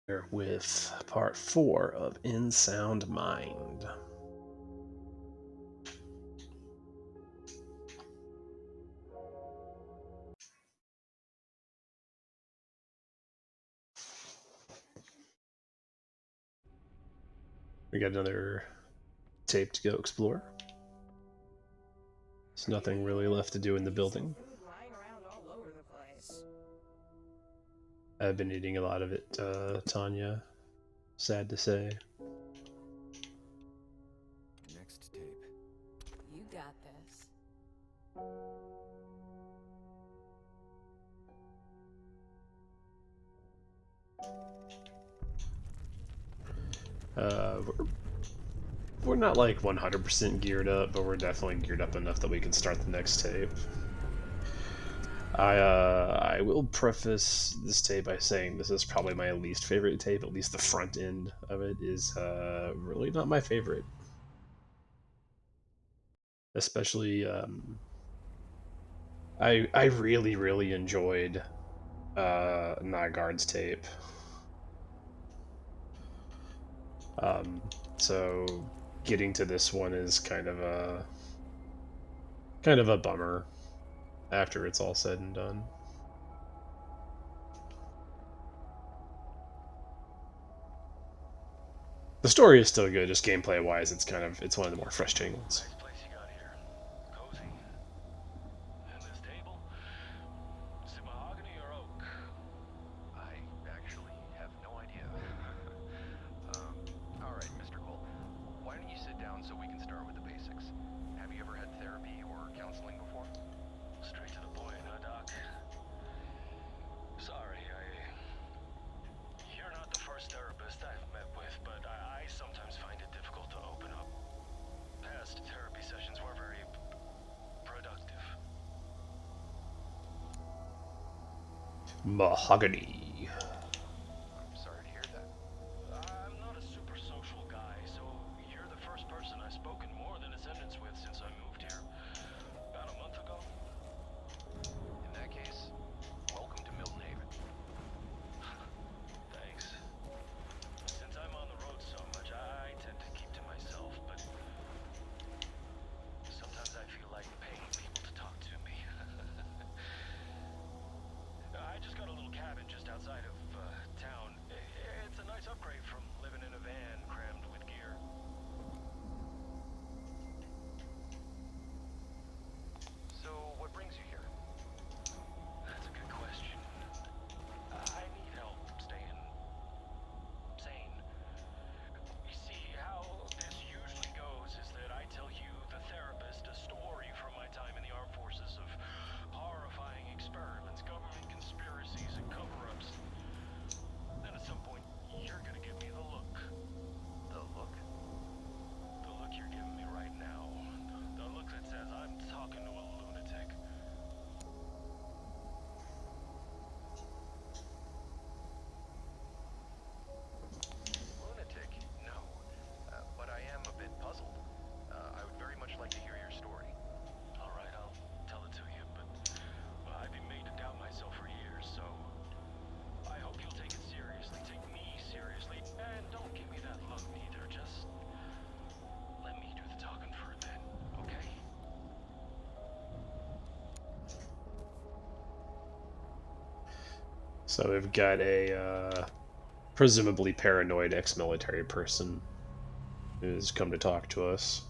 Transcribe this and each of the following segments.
Here with part 4 of In Sound Mind. We got another tape to go explore. There's nothing really left to do in the building. I've been eating a lot of it, Tanya. Sad to say. Next tape. You got this. We're not like 100% geared up, but we're definitely geared up enough that we can start the next tape. I will preface this tape by saying this is probably my least favorite tape. At least the front end of it is really not my favorite. Especially, I really enjoyed Nygaard's tape. So getting to this one is kind of a bummer after it's all said and done. The story is still good, just gameplay wise, it's one of the more frustrating ones. Nice place you got here. Cozy. And this table? Is it mahogany or oak? I actually have no idea. Alright, Mr. Cole. Why don't you sit down so we can start with the basics? Have you ever had therapy or counseling before? Straight to the point, huh, Doc? Sorry, You're not the first therapist I've met with, but I sometimes find it difficult to open up. Past therapy sessions were very productive. Mahogany. I'm sorry to hear that. I'm not a super social guy, so you're the first person I've spoken more than a sentence with since I moved here. About a month ago? In that case, welcome to Milton Haven. Thanks. Since I'm on the road so much, I tend to keep to myself, but sometimes I feel like paying people to talk to me. I just got a little cabin just outside of town. It's a nice upgrade from living in a van crammed with gear. So, what brings you here? That's a good question. I need help staying sane. You see, how this usually goes is that I tell you, the therapist, a story from my time in the armed forces of horrifying experiments, government conspiracies, and cover-ups. Then at some point, you're gonna give me the look. The look? The look you're giving me right now. The look that says I'm talking to a lunatic. Lunatic? No. But I am a bit puzzled. I would very much like to hear your story. Alright, I'll tell it to you, but I've been made to doubt myself for years, so I hope you'll take it seriously. Take me seriously, and don't give me that look neither. Just let me do the talking for a bit, okay? So we've got a presumably paranoid ex-military person who's come to talk to us,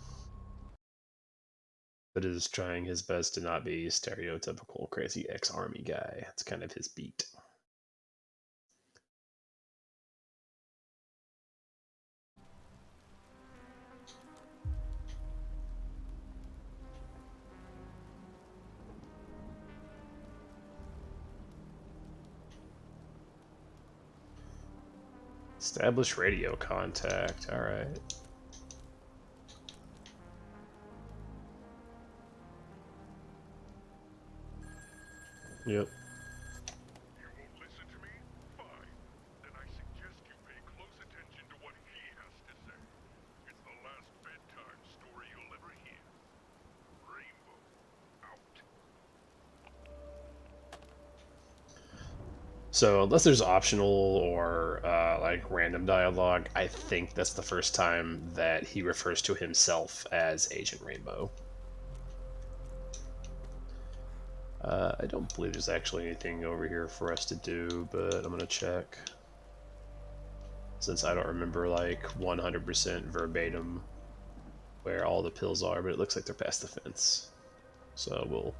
but is trying his best to not be stereotypical crazy ex-army guy. That's kind of his beat. Establish radio contact. All right. Yep. You won't listen to me? Fine. Then I suggest you pay close attention to what he has to say. It's the last bedtime story you'll ever hear. Rainbow, out. So unless there's optional or like random dialogue, I think that's the first time that he refers to himself as Agent Rainbow. I don't believe there's actually anything over here for us to do, but I'm gonna check. Since I don't remember like 100% verbatim where all the pills are, but it looks like they're past the fence. So we'll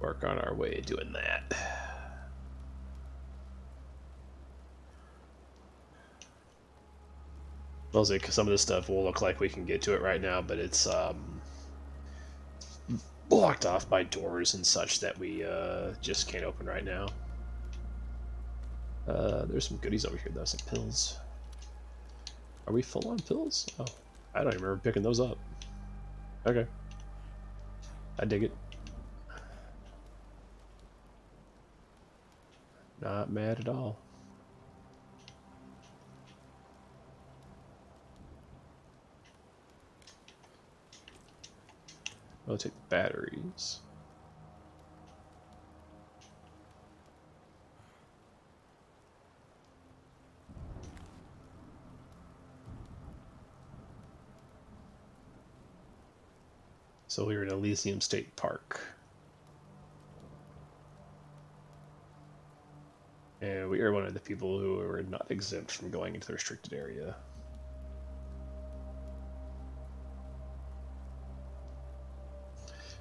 work on our way doing that. Mostly because some of this stuff will look like we can get to it right now, but it's blocked off by doors and such that we just can't open right now. There's some goodies over here though, some pills. Are we full on pills? Oh, I don't even remember picking those up. Okay. I dig it. Not mad at all. I'll take the batteries. So we're in Elysium State Park. And we are one of the people who are not exempt from going into the restricted area.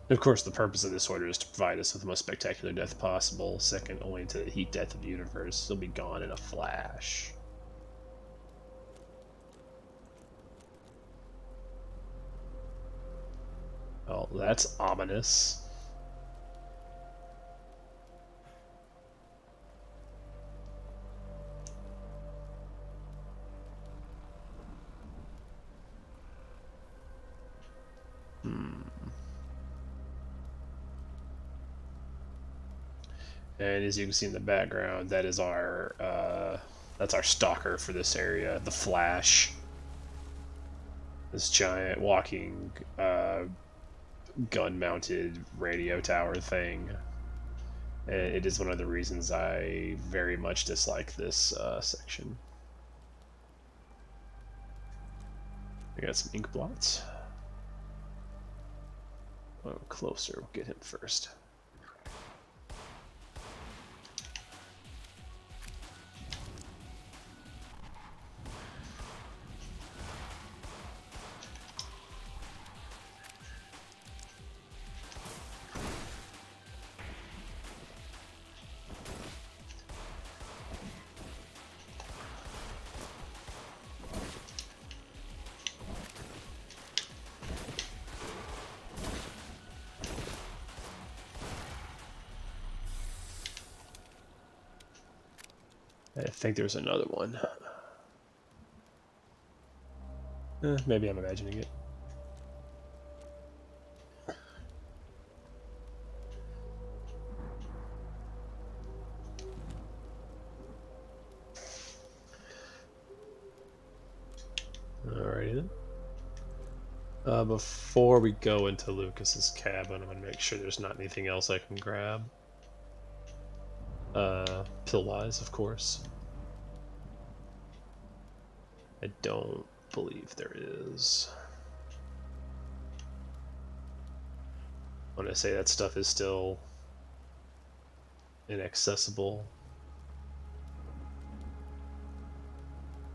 And of course, the purpose of this order is to provide us with the most spectacular death possible, second only to the heat death of the universe. He'll be gone in a flash. Oh, that's ominous. And as you can see in the background, that is that's our stalker for this area, the Flash. This giant walking gun-mounted radio tower thing. And it is one of the reasons I very much dislike this section. We got some ink blots. Oh, closer. We'll get him first. I think there's another one. Maybe I'm imagining it. Alrighty then. Before we go into Lucas's cabin, I'm gonna make sure there's not anything else I can grab. Pill-wise, of course. I don't believe there is. When I say that stuff is still inaccessible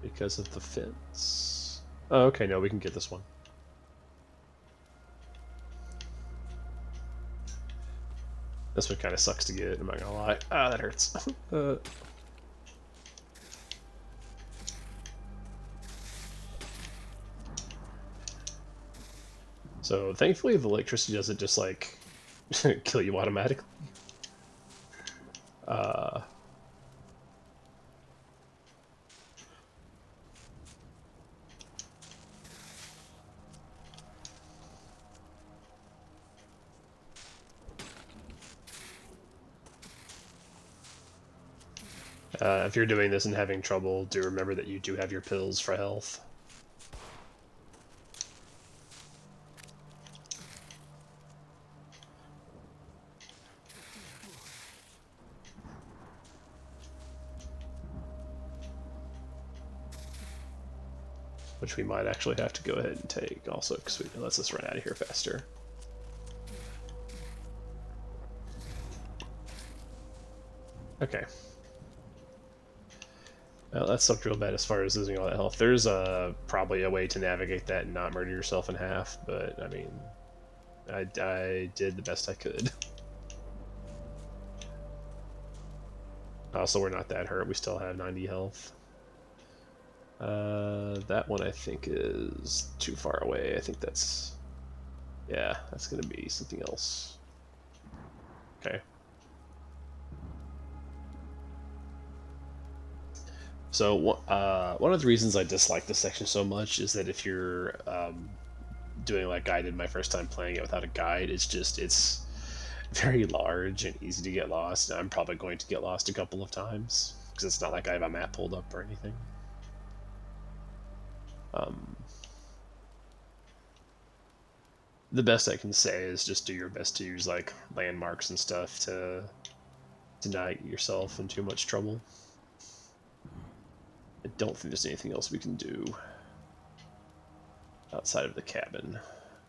because of the fence. Oh, okay, no, we can get this one. This one kind of sucks to get, I'm not gonna lie. Ah, that hurts. So thankfully the electricity doesn't just like kill you automatically. If you're doing this and having trouble, do remember that you do have your pills for health. which we might actually have to go ahead and take also, because it lets us run out of here faster. Okay. Well, that sucked real bad as far as losing all that health. There's probably a way to navigate that and not murder yourself in half, but I mean, I did the best I could. Also, we're not that hurt. We still have 90 health. That one I think is too far away. I think that's... yeah, that's going to be something else. Okay. So one of the reasons I dislike this section so much is that if you're doing like I did my first time playing it without a guide, it's very large and easy to get lost. And I'm probably going to get lost a couple of times because it's not like I have a map pulled up or anything. The best I can say is just do your best to use like landmarks and stuff to not get yourself in too much trouble. I don't think there's anything else we can do outside of the cabin.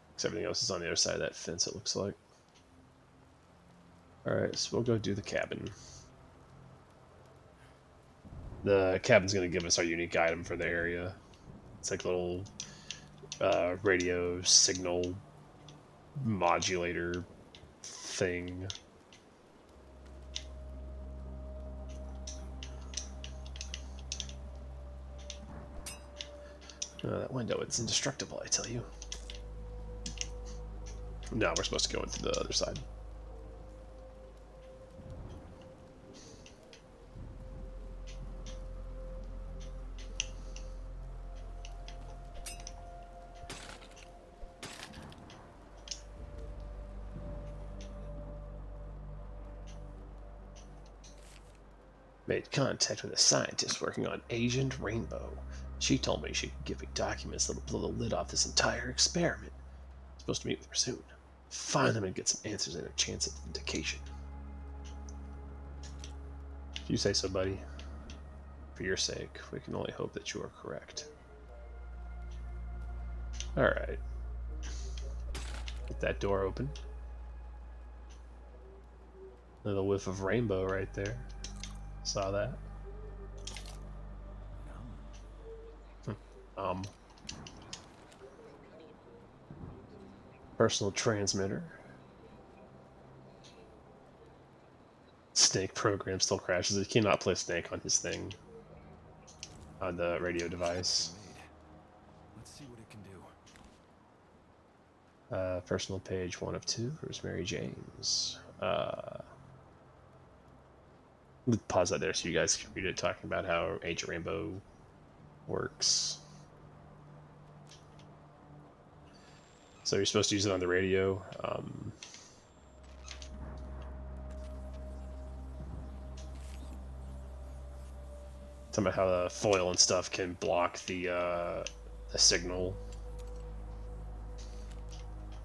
Because everything else is on the other side of that fence, it looks like. Alright, so we'll go do the cabin. The cabin's going to give us our unique item for the area. It's like a little radio signal modulator thing. That window, it's indestructible, I tell you. No, we're supposed to go into the other side. Made contact with a scientist working on Agent Rainbow. She told me she could give me documents that'll blow the lid off this entire experiment. I'm supposed to meet with her soon. Find them and get some answers and a chance at vindication. If you say so, buddy. For your sake, we can only hope that you are correct. Alright. Get that door open. Little whiff of rainbow right there. Saw that. Personal transmitter. Snake program still crashes. He cannot play Snake on his thing. On the radio device. Let's see what it can do. Personal page 1 of 2. Rosemary James. Let's pause that there so you guys can read it, talking about how Agent Rainbow works. So you're supposed to use it on the radio. Talking about how the foil and stuff can block the signal.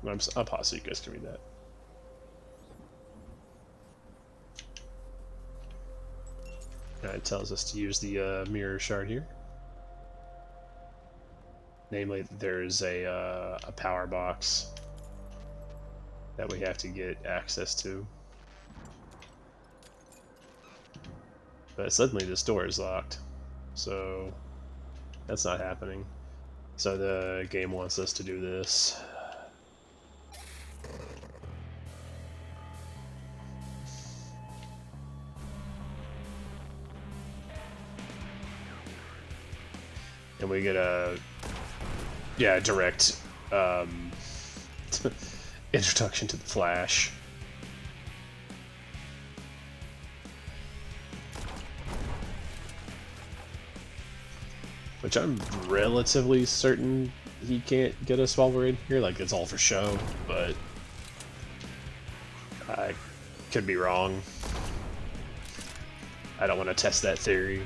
I'll pause so you guys can read that. It tells us to use the mirror shard here. Namely, there's a power box that we have to get access to. But suddenly this door is locked, so that's not happening. So the game wants us to do this. And we get a direct introduction to the Flash. Which I'm relatively certain he can't get us while we're in here. Like, it's all for show, but I could be wrong. I don't want to test that theory.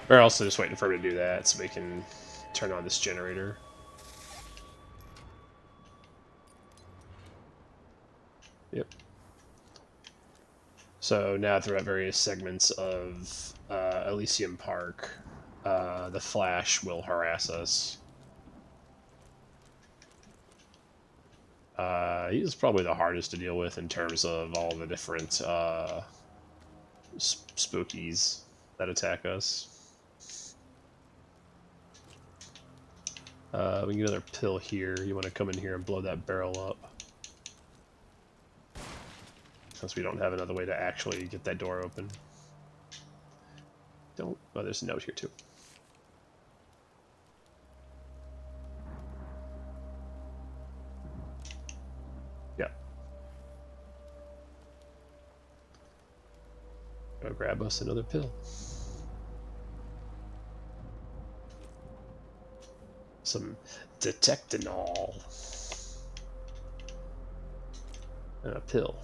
We're also just waiting for him to do that so we can turn on this generator. Yep. So now throughout various segments of Elysium Park, the Flash will harass us. He's probably the hardest to deal with in terms of all the different spookies that attack us. We can get another pill here. You want to come in here and blow that barrel up. Since we don't have another way to actually get that door open. Don't... Oh, there's a note here too. Yeah. Go grab us another pill. Some Detectinol. And a pill.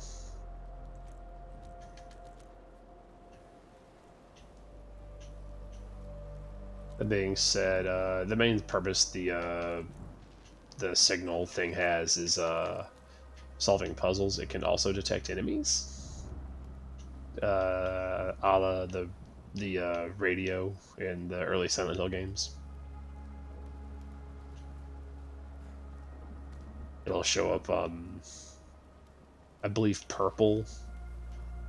That being said, the main purpose the signal thing has is solving puzzles. It can also detect enemies, a la the radio in the early Silent Hill games. It'll show up, I believe, purple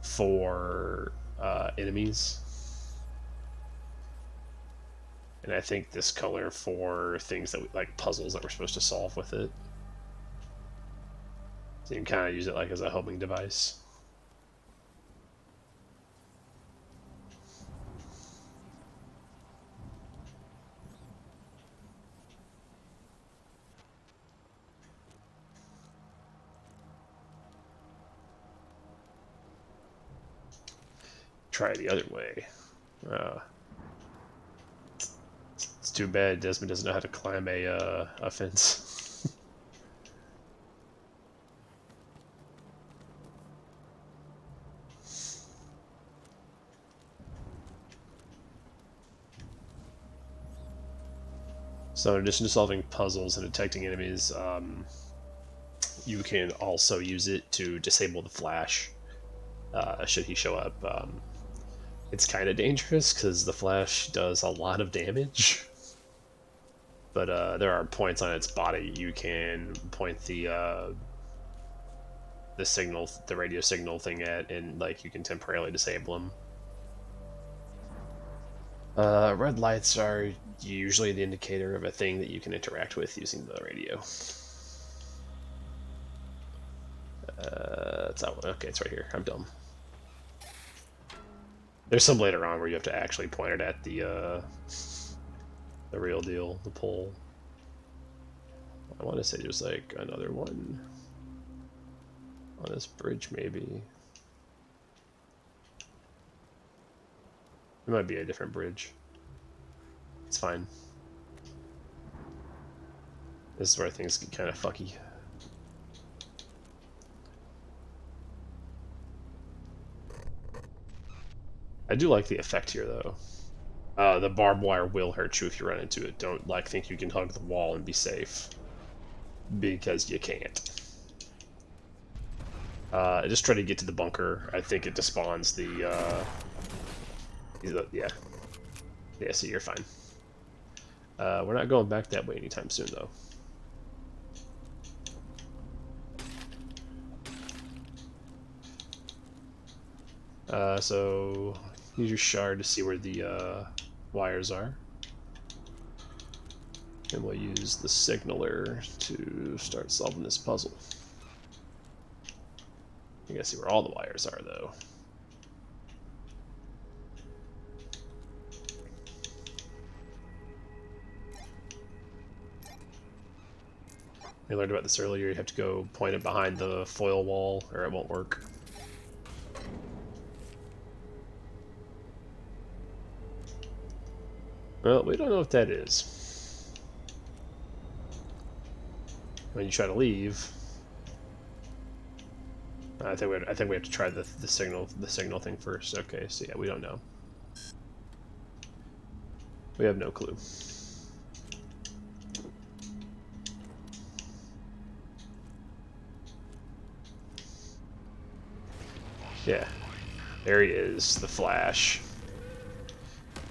for enemies. And I think this color for things that like puzzles that we're supposed to solve with it. So you can kind of use it like as a homing device. Try it the other way. It's too bad Desmond doesn't know how to climb a fence. So in addition to solving puzzles and detecting enemies, you can also use it to disable the Flash should he show up. It's kind of dangerous because the Flash does a lot of damage. But there are points on its body you can point the signal, the radio signal thing at, and like you can temporarily disable them. Red lights are usually the indicator of a thing that you can interact with using the radio. It's that one. Okay, it's right here. I'm dumb. There's some later on where you have to actually point it at the real deal, the pole. I want to say there's like another one on this bridge, maybe. It might be a different bridge. It's fine. This is where things get kind of fucky. I do like the effect here, though. The barbed wire will hurt you if you run into it. Don't think you can hug the wall and be safe, because you can't. Just try to get to the bunker. I think it despawns the yeah. Yeah, so you're fine. We're not going back that way anytime soon, though. So use your shard to see where the wires are. And we'll use the signaler to start solving this puzzle. You gotta see where all the wires are, though. I learned about this earlier. You have to go point it behind the foil wall, or it won't work. Well, we don't know what that is. When you try to leave, I think we have to try the signal thing first. Okay, so yeah, we don't know. We have no clue. Yeah, there he is, the Flash.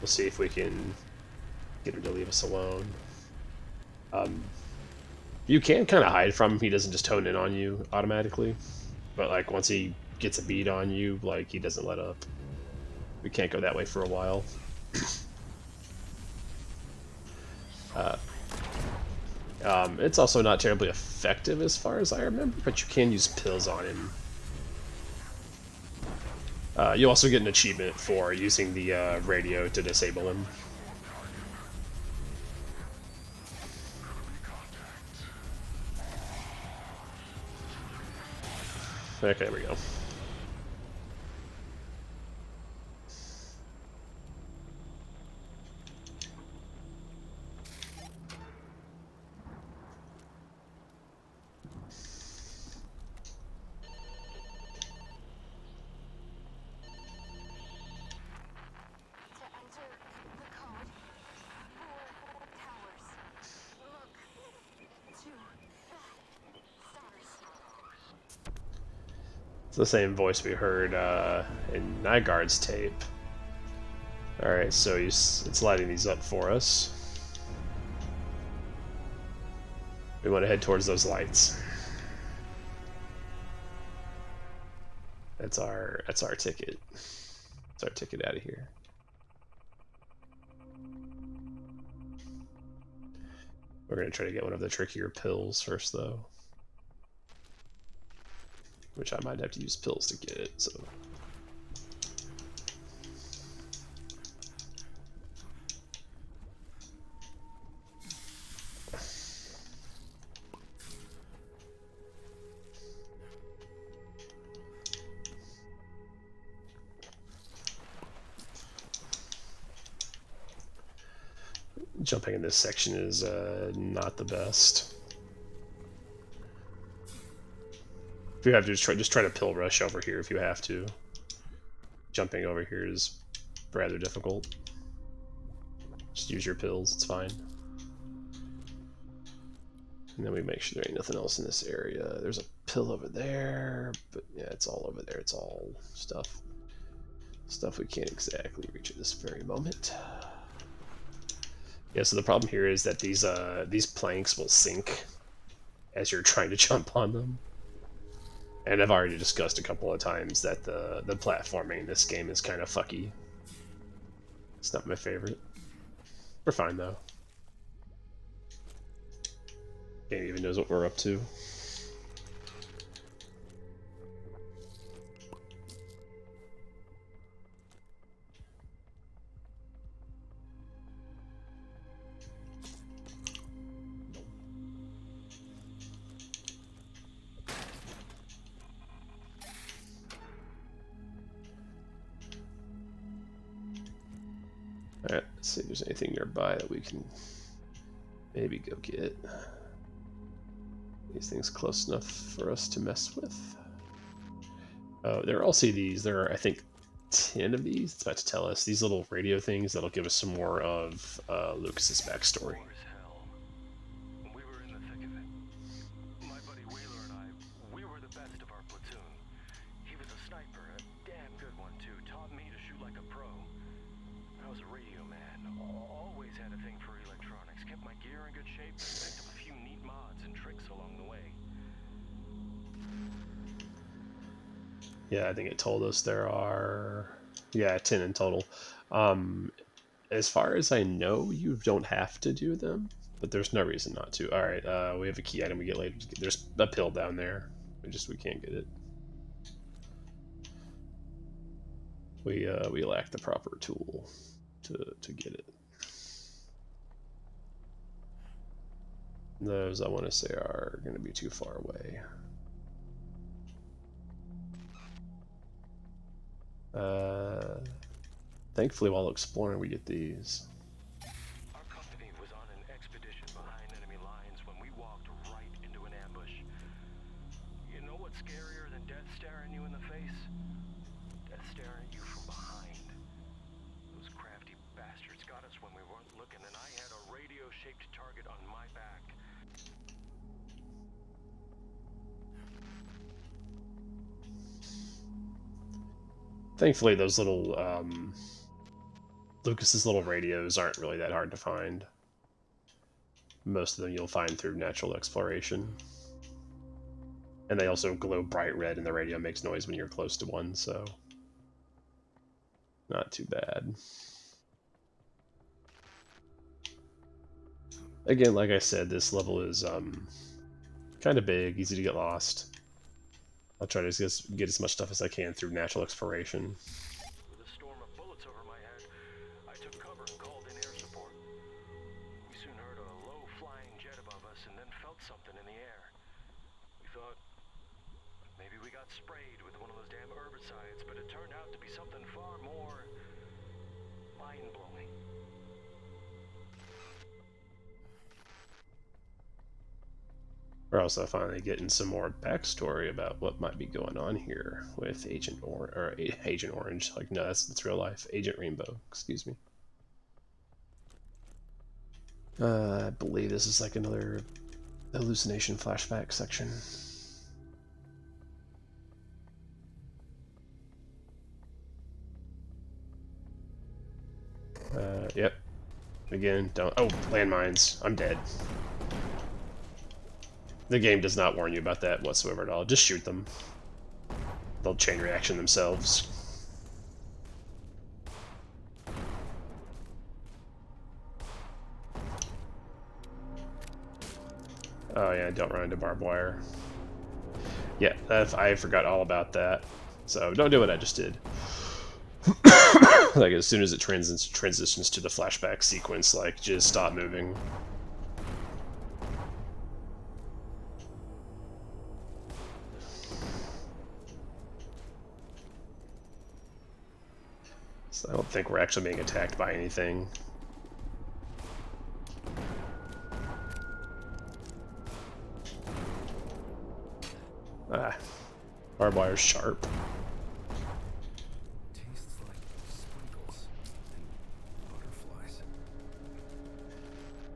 We'll see if we can get him to leave us alone. You can kind of hide from him. He doesn't just hone in on you automatically. But like once he gets a bead on you, like he doesn't let up. We can't go that way for a while. It's also not terribly effective as far as I remember, but you can use pills on him. You also get an achievement for using the radio to disable him. Okay, there we go. To enter the code, 4 towers. Look to the stars. It's the same voice we heard in Nygaard's tape. Alright, so it's lighting these up for us. We want to head towards those lights. That's our ticket. That's our ticket out of here. We're gonna try to get one of the trickier pills first, though. Which I might have to use pills to get it, so. Jumping in this section is not the best. If you have to just try to pill rush over here if you have to. Jumping over here is rather difficult. Just use your pills, it's fine. And then we make sure there ain't nothing else in this area. There's a pill over there, but yeah, it's all over there. It's all stuff we can't exactly reach at this very moment. Yeah, so the problem here is that these planks will sink as you're trying to jump on them. And I've already discussed a couple of times that the platforming in this game is kind of fucky. It's not my favorite. We're fine though. Game even knows what we're up to. Alright, let's see if there's anything nearby that we can maybe go get. These things close enough for us to mess with. Oh, there are also these. There are, I think, 10 of these. It's about to tell us these little radio things that'll give us some more of Lucas's backstory. War as hell. We were in the thick of it. My buddy Wheeler and I, we were the best of our platoon. He was a sniper, a damn good one too. Taught me to shoot like a pro. I was a radio man. Always had a thing for electronics. Kept my gear in good shape and picked up a few neat mods and tricks along the way. Yeah, I think it told us there are, 10 in total. As far as I know, you don't have to do them, but there's no reason not to. All right, we have a key item we get later. There's a pill down there. We can't get it. We lack the proper tool to get it. Those I want to say are going to be too far away. Thankfully, while exploring, we get these. Our company was on an expedition behind enemy lines when we walked right into an ambush. You know what's scarier than death staring you in the face? Death staring at you from behind. Those crafty bastards got us when we weren't target on my back. Thankfully, those little Lucas's little radios aren't really that hard to find. Most of them you'll find through natural exploration. And they also glow bright red, and the radio makes noise when you're close to one, so not too bad. Again, like I said, this level is kind of big, easy to get lost. I'll try to get as much stuff as I can through natural exploration. With a storm of bullets over my head, I took cover and called in air support. We soon heard a low-flying jet above us and then felt something in the air. We thought maybe we got sprayed with one of those damn herbicides, but it turned out to be something far more mind-blowing. We're also finally getting some more backstory about what might be going on here with Agent Orange. Like, no, that's real life. Agent Rainbow, excuse me. I believe this is like another hallucination flashback section. Yep. Again, don't. Oh, landmines. I'm dead. The game does not warn you about that whatsoever at all. Just shoot them. They'll chain reaction themselves. Oh yeah, don't run into barbed wire. Yeah, I forgot all about that. So don't do what I just did. Like as soon as it transitions to the flashback sequence, like just stop moving. So I don't think we're actually being attacked by anything. Ah, barbed wire's sharp. Tastes like sprinkles and butterflies.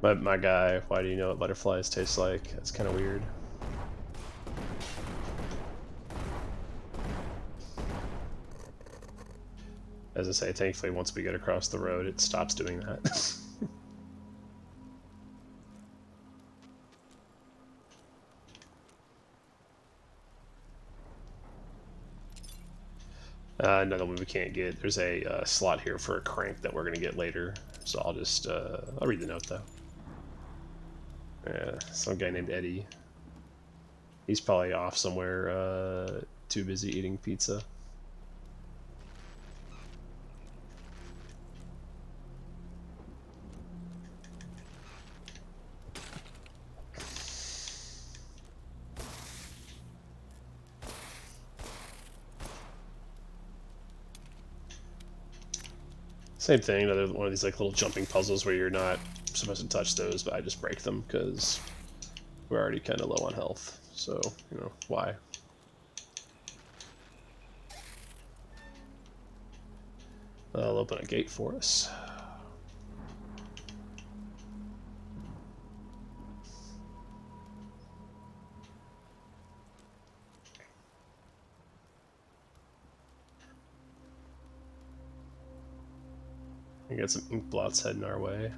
But my guy, why do you know what butterflies taste like? That's kind of weird. As I say, thankfully once we get across the road, it stops doing that. Another one we can't get. There's a slot here for a crank that we're going to get later. So I'll just, I'll read the note though. Yeah, some guy named Eddie. He's probably off somewhere, too busy eating pizza. Same thing, another one of these like little jumping puzzles where you're not supposed to touch those, but I just break them because we're already kind of low on health. So, you know, why? I'll open a gate for us. We got some ink blots heading our way.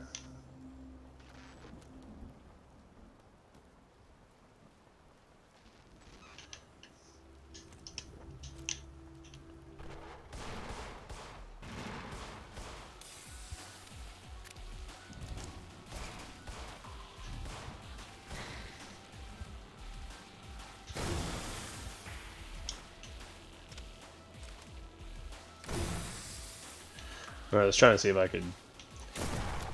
I was trying to see if I could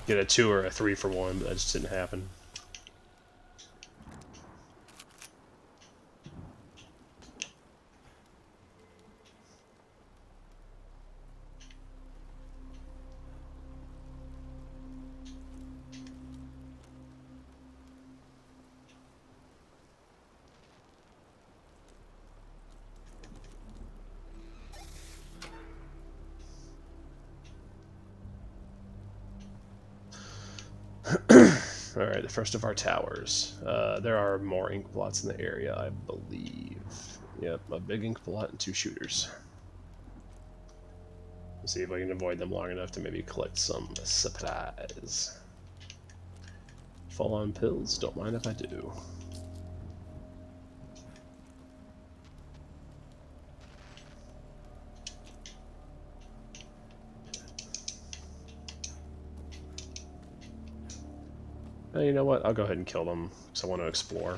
get a 2 or a 3 for 1, but that just didn't happen. Alright, the first of our towers. There are more ink blots in the area, I believe. Yep, a big ink blot and 2 shooters. Let's see if I can avoid them long enough to maybe collect some supplies. Full on pills, don't mind if I do. You know what? I'll go ahead and kill them because I want to explore.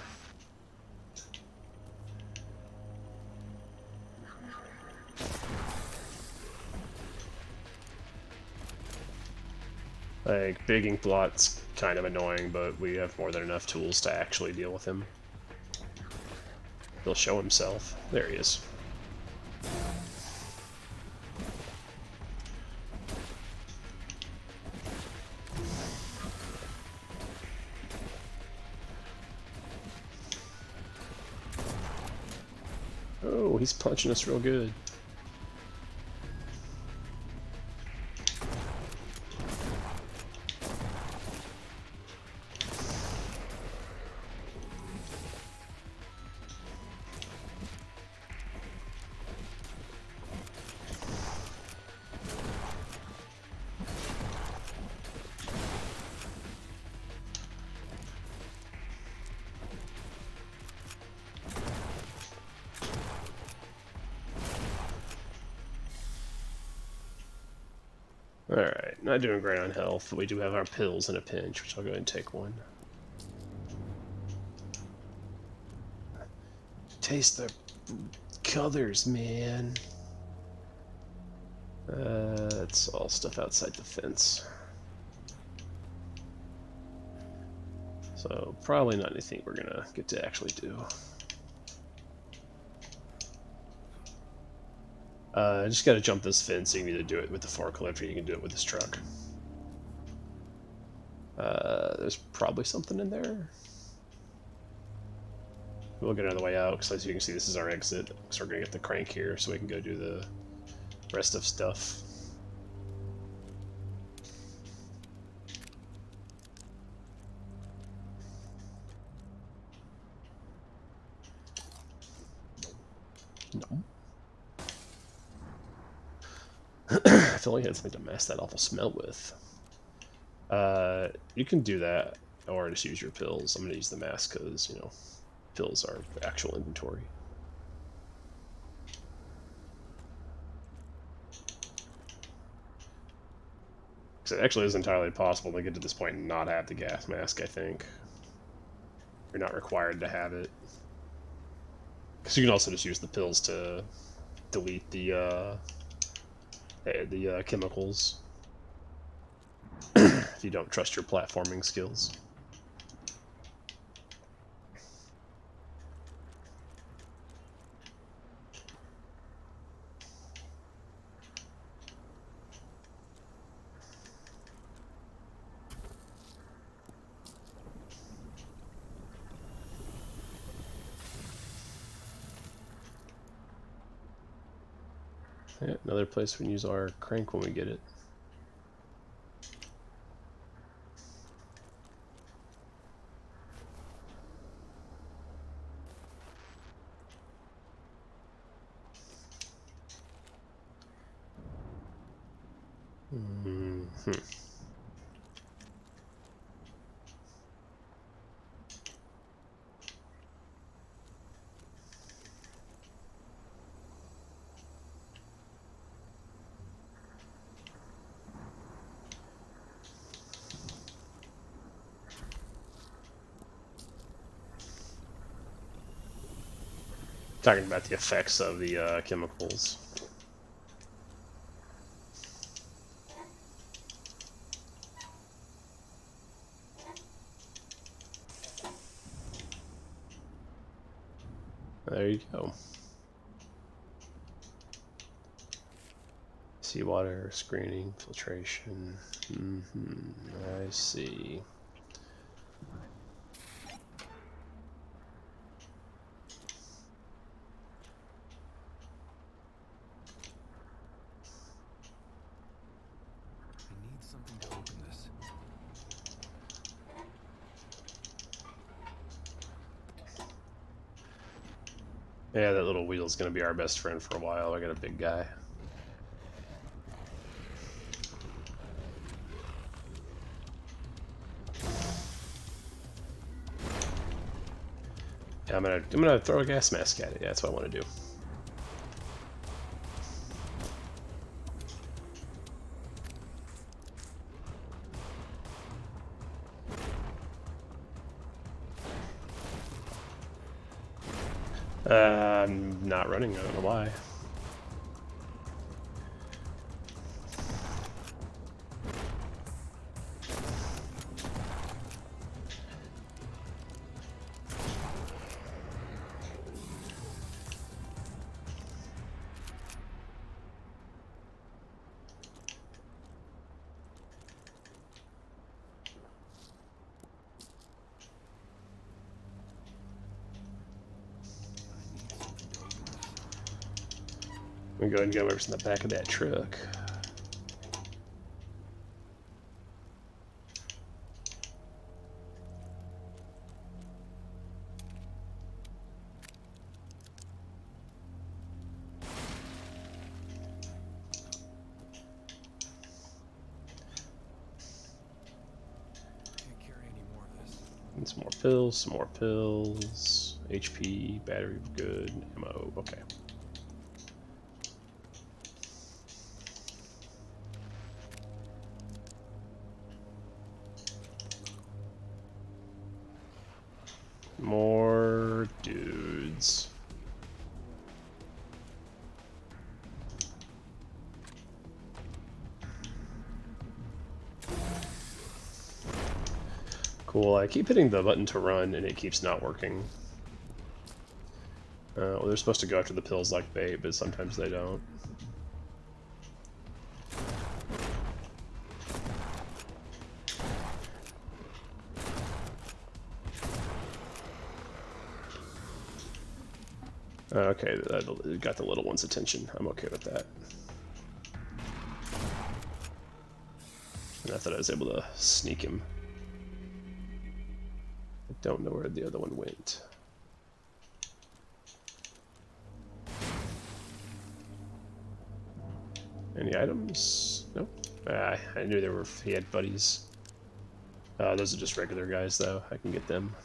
Like, big ink blot's kind of annoying, but we have more than enough tools to actually deal with him. He'll show himself. There he is. Oh, he's punching us real good. Alright, not doing great on health, but we do have our pills in a pinch, which I'll go ahead and take one. Taste the colors, man. It's all stuff outside the fence. So, probably not anything we're gonna get to actually do. I just gotta jump this fence. You can either do it with the forklift or you can do it with this truck. There's probably something in there. We'll get another way out because, as you can see, this is our exit. So we're gonna get the crank here so we can go do the rest of stuff. No. If I only had something to mask that awful smell with. You can do that, or just use your pills. I'm gonna use the mask because, you know, pills are actual inventory. So it actually is entirely possible to get to this point and not have the gas mask, I think. You're not required to have it. Because you can also just use the pills to delete the chemicals. If you don't trust your platforming skills. Yeah, another place we can use our crank when we get it. Mm-hmm. Talking about the effects of the chemicals. There you go. Seawater screening, filtration. I see. I need something to open this. Yeah, that little wheel's gonna be our best friend for a while. I got a big guy. Yeah, I'm gonna throw a gas mask at it. Yeah, that's what I want to do. I'm not running. I don't know why. I'm gonna go ahead and get whatever's in the back of that truck. Can't carry any more of this. And some more pills, some more pills. HP, battery, good. Ammo, okay. More dudes. Cool, I keep hitting the button to run and it keeps not working. Well, they're supposed to go after the pills like bait, but sometimes they don't. Okay, that got the little one's attention. I'm okay with that. And I thought I was able to sneak him. I don't know where the other one went. Any items? Nope. I knew there were. He had buddies. Those are just regular guys, though. I can get them.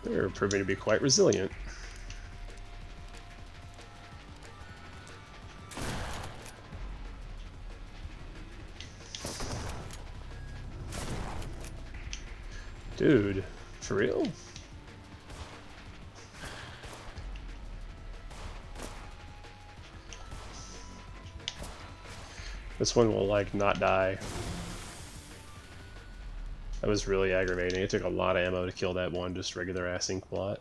They're proving to be quite resilient. Dude, for real? This one will, like, not die. That was really aggravating. It took a lot of ammo to kill that one, just regular ass ink blot.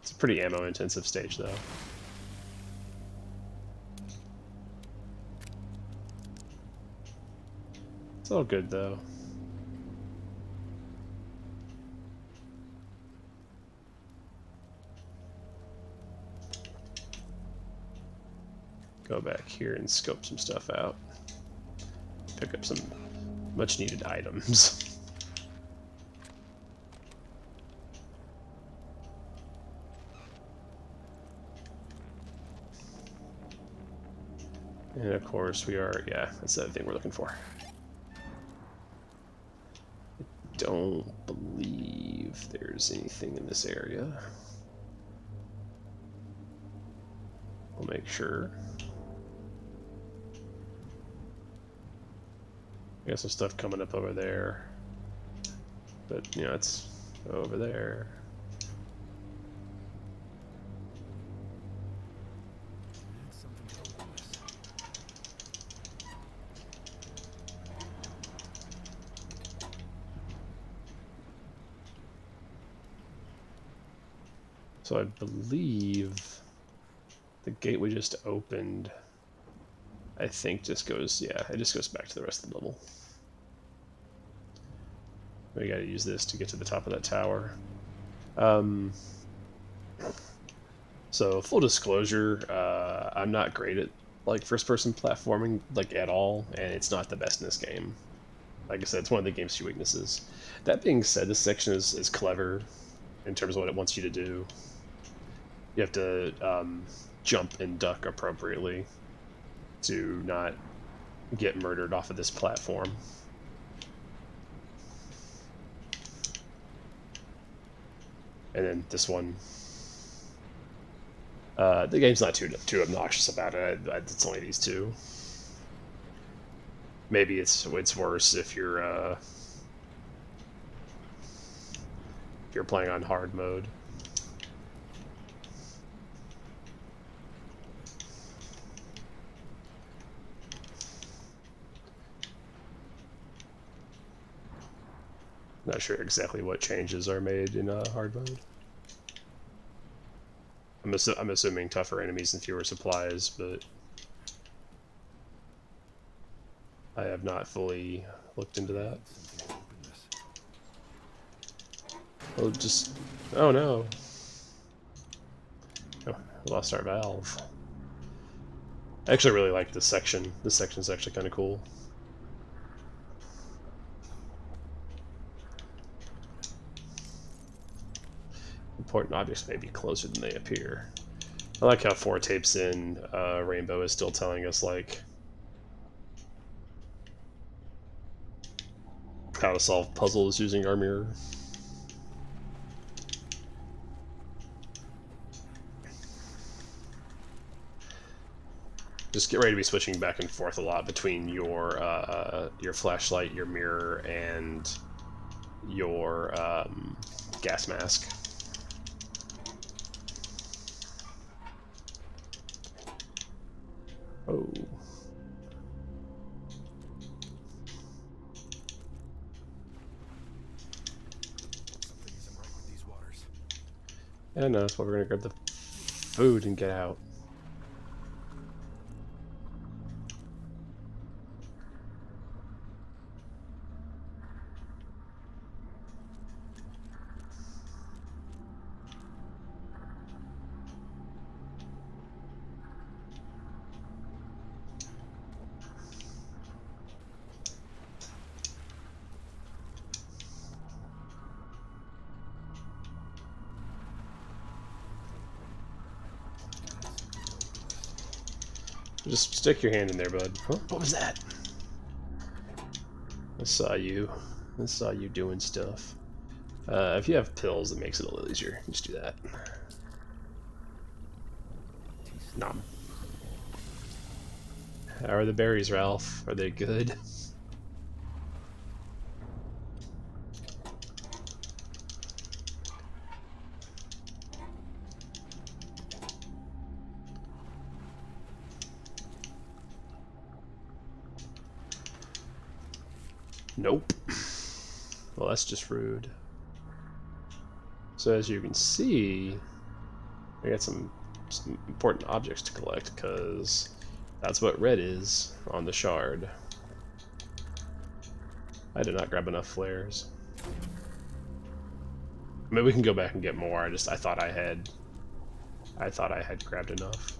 It's a pretty ammo intensive stage, though. It's all good, though. Go back here and scope some stuff out. Pick up some much needed items. And of course we are, yeah, that's the other thing we're looking for. I don't believe there's anything in this area. We'll make sure. I got some stuff coming up over there. But, you know, it's over there. Need something to open this. So I believe the gate we just opened, I think just goes, yeah, it just goes back to the rest of the level. We gotta use this to get to the top of that tower. So full disclosure, I'm not great at like first-person platforming like at all, and it's not the best in this game. Like I said, it's one of the game's few weaknesses. That being said, this section is clever in terms of what it wants you to do. You have to jump and duck appropriately to not get murdered off of this platform. And then this one, the game's not too obnoxious about it. It's only these two. Maybe it's worse if you're playing on hard mode. Not sure exactly what changes are made in hard mode. I'm assuming tougher enemies and fewer supplies, but I have not fully looked into that. Oh, just... oh no! Oh, we lost our valve. I actually really like this section. This section is actually kind of cool. Important objects may be closer than they appear. I like how 4 tapes in, Rainbow is still telling us, like, how to solve puzzles using our mirror. Just get ready to be switching back and forth a lot between your flashlight, your mirror, and your gas mask. Oh. Something isn't right with these waters. Yeah, no, that's why we're gonna grab the food and get out. Just stick your hand in there, bud. Huh? What was that? I saw you. I saw you doing stuff. If you have pills, it makes it a little easier. Just do that. Nom. How are the berries, Ralph? Are they good? Nope. Well, that's just rude. So as you can see, I got some important objects to collect, because that's what red is on the shard. I did not grab enough flares. I mean, we can go back and get more. I thought I had grabbed enough.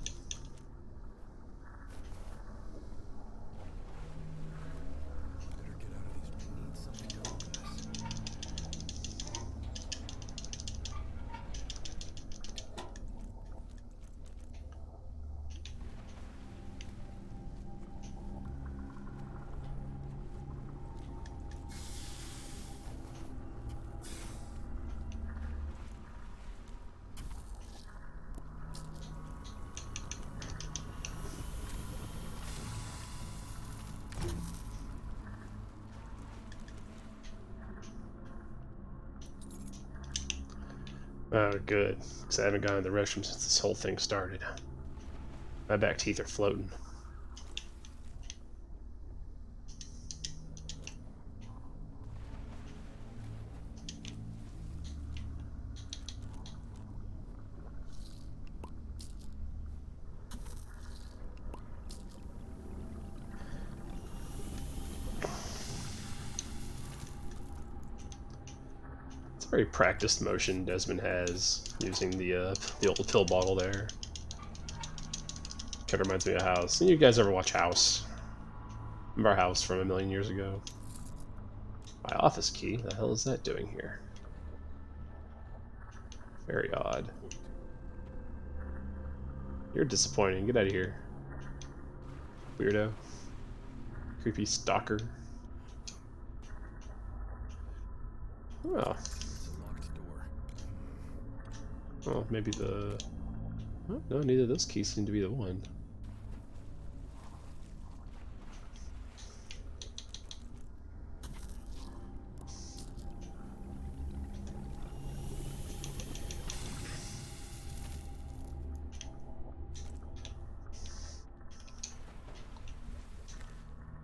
Better get out of these. We need something to open this. Oh, good. Because I haven't gone to the restroom since this whole thing started. My back teeth are floating. It's a very practiced motion Desmond has using the old pill bottle there. Kind of reminds me of House. And you guys ever watch House? Remember House from a million years ago? My office key? The hell is that doing here? Very odd. You're disappointing. Get out of here. Weirdo. Creepy stalker. Oh. It's a locked door. Oh, maybe the... Oh, no, neither of those keys seem to be the one.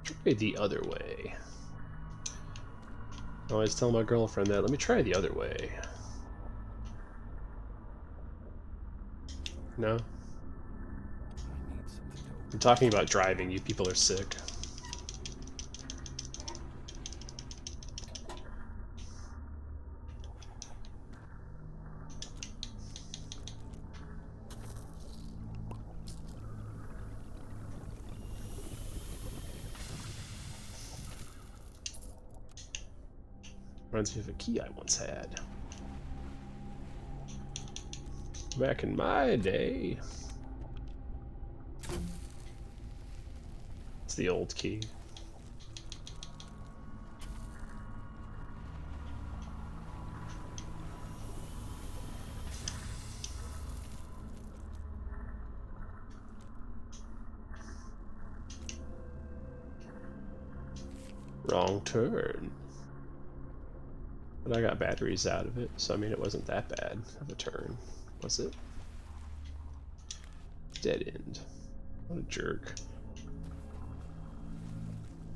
Try the other way. I always tell my girlfriend that. Let me try the other way. No? I need something to open. I'm talking about driving. You people are sick. Reminds me of a key I once had. Back in my day. It's the old key. Wrong turn. But I got batteries out of it, so I mean it wasn't that bad of a turn, was it? Dead end. What a jerk.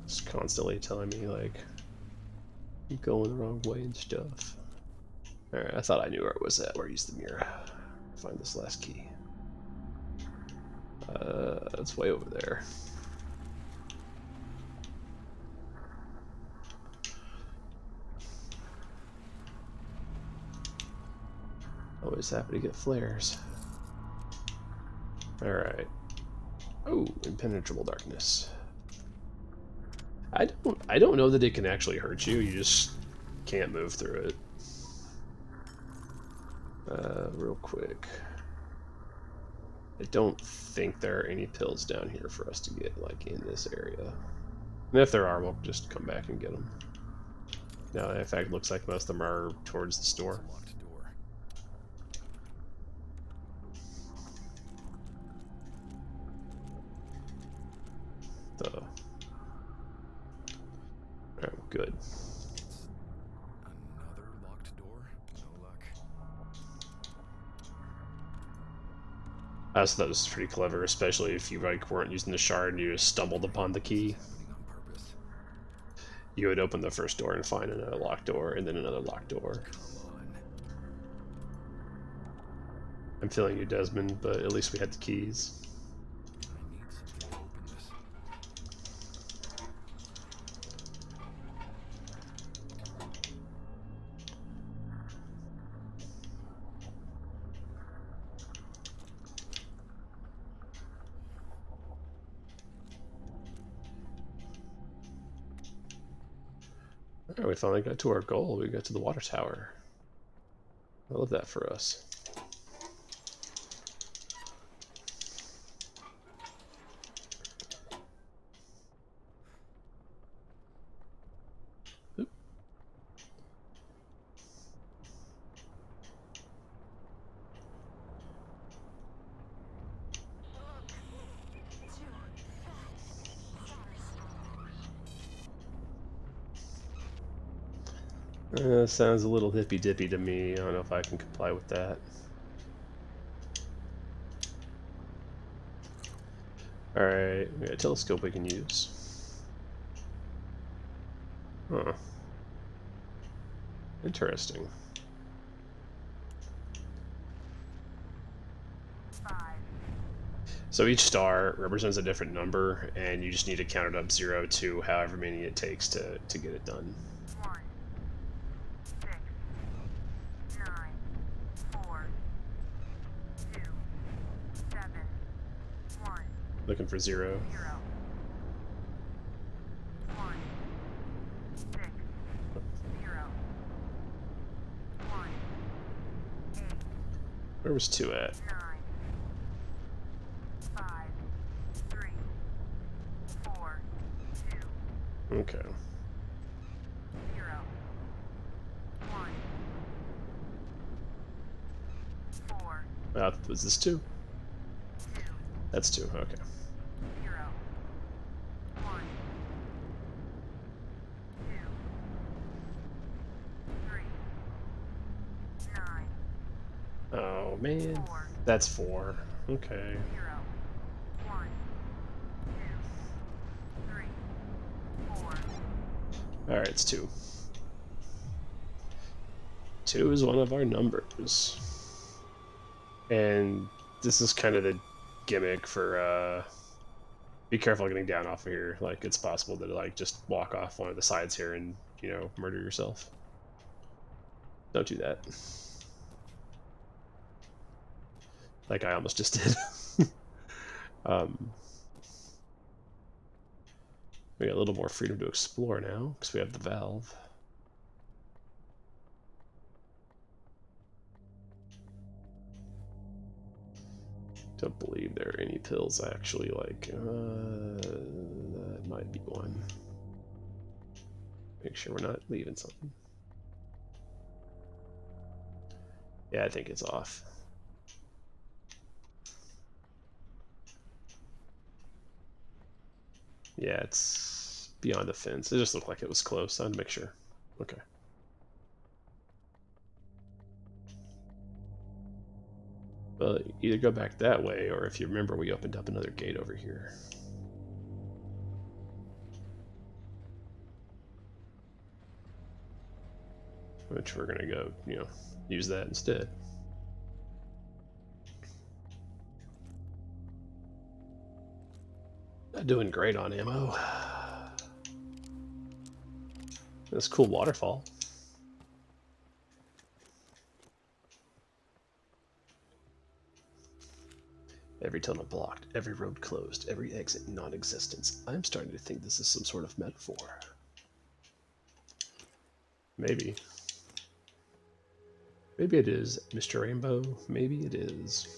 Just constantly telling me like I'm going the wrong way and stuff. Alright, I thought I knew where it was at, where I used the mirror. Find this last key. It's way over there. Always happy to get flares. Alright. Oh, impenetrable darkness. I don't know that it can actually hurt you, you just can't move through it. Real quick. I don't think there are any pills down here for us to get, like, in this area. And if there are, we'll just come back and get them. Now, in fact, it looks like most of them are towards the store. Locked door. Alright, good. Another locked door? No luck. I also thought this was pretty clever, especially if you like weren't using the shard and you just stumbled upon the key. Happening on purpose. You would open the first door and find another locked door, and then another locked door. Come on. I'm feeling you, Desmond, but at least we had the keys. I need something to open this. Alright, we finally got to our goal. We got to the water tower. I love that for us. Oop. Sounds a little hippy dippy to me. I don't know if I can comply with that. Alright, we got a telescope we can use. Huh. Interesting. So each star represents a different number, and you just need to count it up 0 to however many it takes to get it done. Looking for 0. 0. 1. 6. 0. 1. 8. Where was 2 at? 9. 5. 3. 4. 2. Okay. 0. 1. 4. Was this 2? 2. That's 2. Okay. 0. 1. 2. 3. 9. Oh man, 4. that's 4. Okay. 0. 1. 2. 3. 4. All right, it's 2. 2 is one of our numbers, and this is kind of the gimmick for be careful getting down off of here. Like, it's possible to like just walk off one of the sides here and, you know, murder yourself. Don't do that. Like I almost just did. We got a little more freedom to explore now because we have the valve. Don't believe there are any pills actually. Like, that might be one. Make sure we're not leaving something. Yeah, I think it's off. Yeah, it's beyond the fence. It just looked like it was close. I had to make sure. Okay. Well, either go back that way, or if you remember, we opened up another gate over here. Which we're gonna go, you know, use that instead. Not doing great on ammo. This cool waterfall. Every tunnel blocked, every road closed, every exit non-existence. I'm starting to think this is some sort of metaphor. Maybe. Maybe it is, Mr. Rainbow. Maybe it is.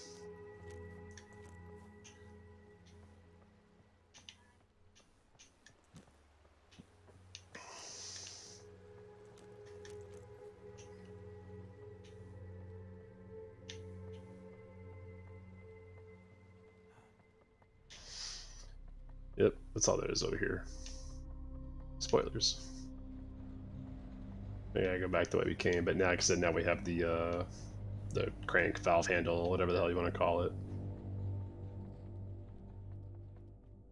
Yep, that's all there is over here. Spoilers. Yeah, go back the way we came, but now, like I said, now we have the crank valve handle, whatever the hell you want to call it.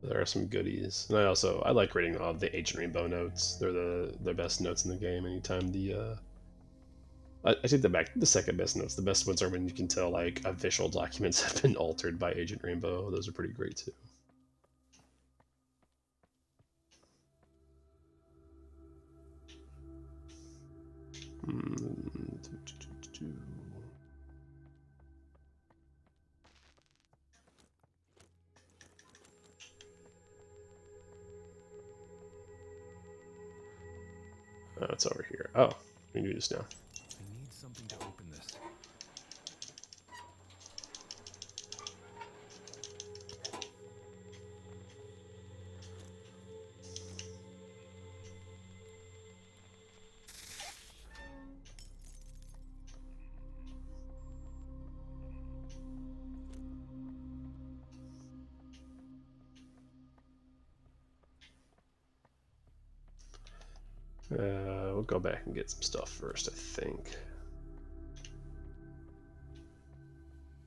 There are some goodies, and I like reading all the Agent Rainbow notes. They're the best notes in the game. Anytime I take that back. The second best notes. The best ones are when you can tell like official documents have been altered by Agent Rainbow. Those are pretty great too. Oh, it's over here. Oh, we can do this now. I need something to open this. We'll go back and get some stuff first, I think.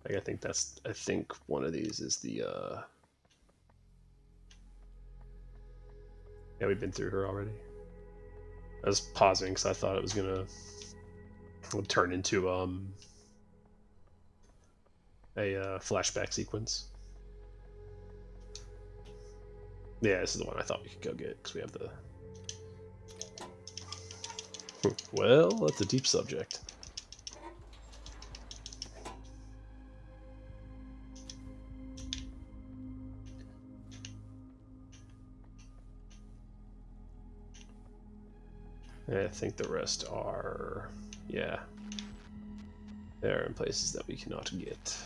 Like, I think one of these is the, yeah, we've been through her already. I was pausing because I thought it was gonna turn into, a flashback sequence. Yeah, this is the one I thought we could go get, because we have the... Well, that's a deep subject. I think the rest are, yeah, they're in places that we cannot get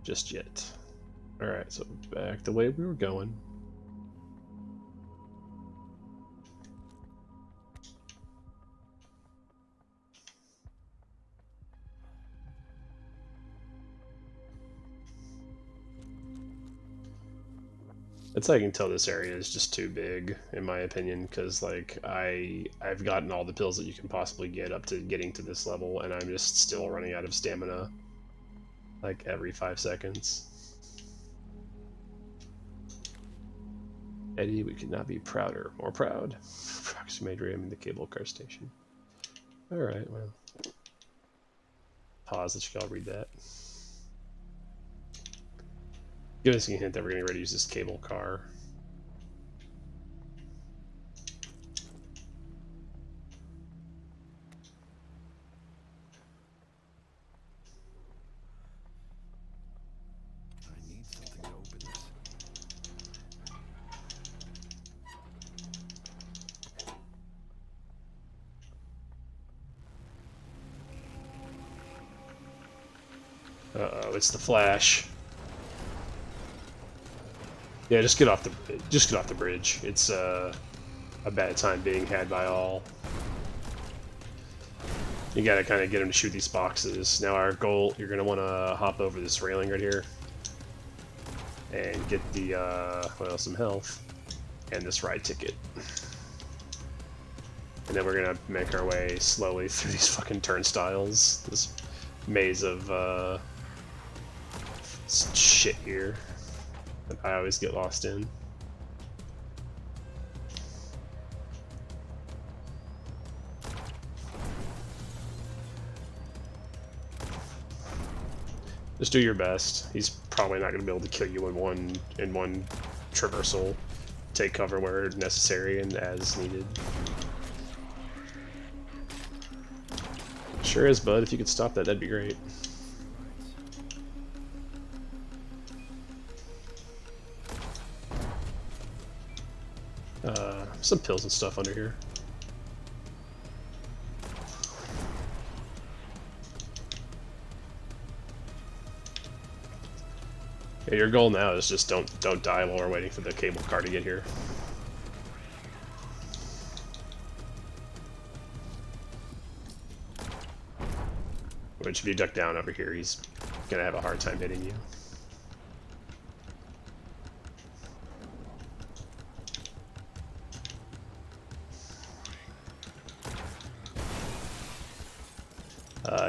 just yet. Alright, so back the way we were going. It's like I can tell this area is just too big, in my opinion, because like I've gotten all the pills that you can possibly get up to getting to this level, and I'm just still running out of stamina, like every 5 seconds. Eddie, we could not be prouder, more proud. Approximate ramming the cable car station. All right, well, pause. Let you all read that. Give us a hint that we're getting ready to use this cable car. I need something to open this. Uh-oh, it's the Flash. Yeah, just get off the bridge. It's a bad time being had by all. You gotta kind of get him to shoot these boxes. Now our goal, you're gonna want to hop over this railing right here and get the well, some health and this ride ticket. And then we're gonna make our way slowly through these fucking turnstiles. This maze of shit here that I always get lost in. Just do your best. He's probably not going to be able to kill you in one traversal. Take cover where necessary and as needed. Sure is, bud. If you could stop that, that'd be great. Some pills and stuff under here. Yeah, your goal now is just don't die while we're waiting for the cable car to get here. Which if you duck down over here, he's gonna have a hard time hitting you.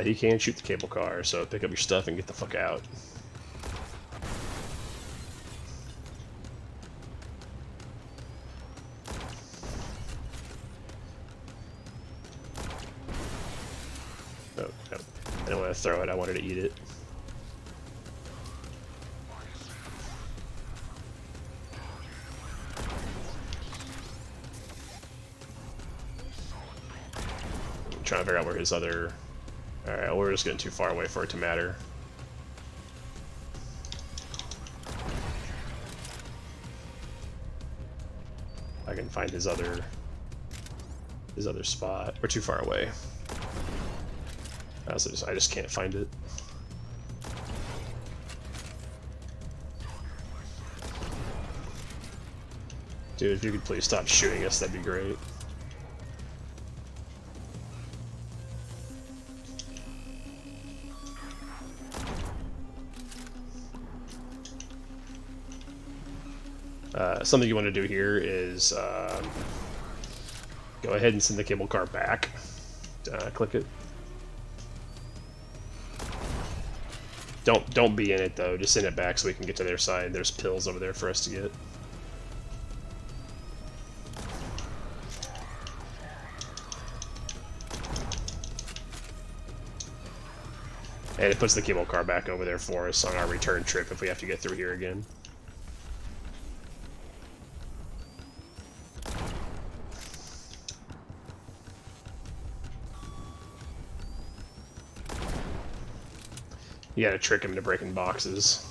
He can shoot the cable car, so pick up your stuff and get the fuck out. Oh, no. I didn't want to throw it, I wanted to eat it. I'm trying to figure out where his other... Alright, well, we're just getting too far away for it to matter. I can find his other spot. We're too far away. I just can't find it. Dude, if you could please stop shooting us, that'd be great. Something you want to do here is go ahead and send the cable car back. Click it. Don't be in it though. Just send it back so we can get to their side. There's pills over there for us to get. And it puts the cable car back over there for us on our return trip if we have to get through here again. You gotta trick him into breaking boxes.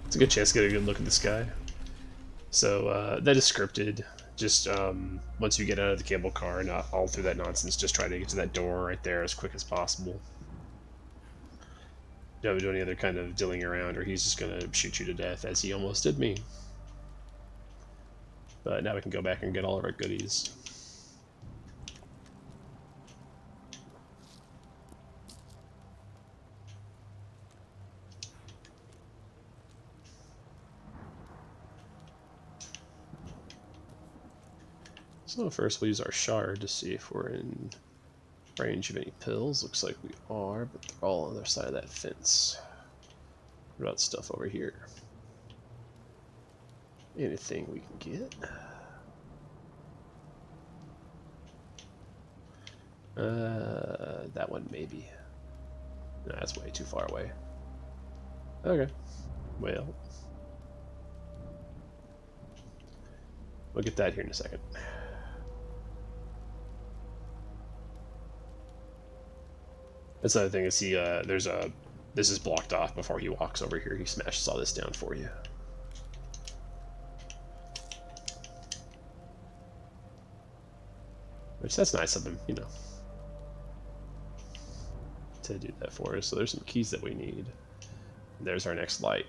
It's a good chance to get a good look at this guy. So that is scripted. Just once you get out of the cable car, not all through that nonsense, just try to get to that door right there as quick as possible. Don't do any other kind of dilling around, or he's just gonna shoot you to death, as he almost did me. But now we can go back and get all of our goodies. So first we'll use our shard to see if we're in range of any pills. Looks like we are, but they're all on the other side of that fence. What about stuff over here? Anything we can get? That one maybe. No, that's way too far away. Okay. Well, we'll get that here in a second. That's the other thing is this is blocked off before he walks over here. He smashes all this down for you. Which, that's nice of him, you know, to do that for us. So there's some keys that we need. There's our next light.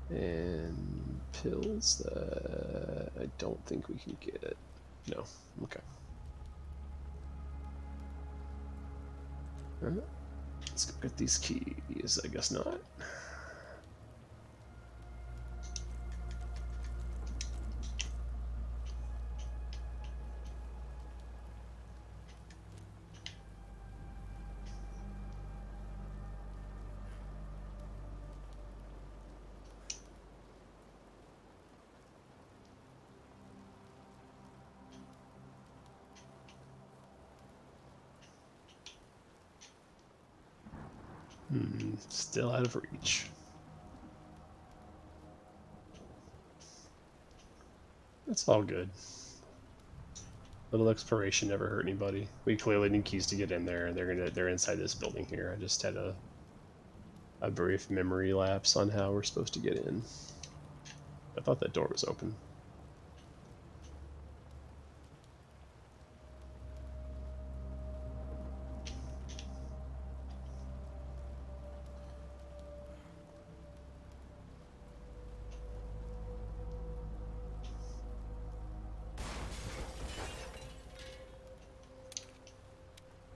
And pills that I don't think we can get. No. Okay. Let's go get these keys. I guess not. Still out of reach. That's all good. Little exploration never hurt anybody. We clearly need keys to get in there, and they're inside this building here. I just had a brief memory lapse on how we're supposed to get in. I thought that door was open.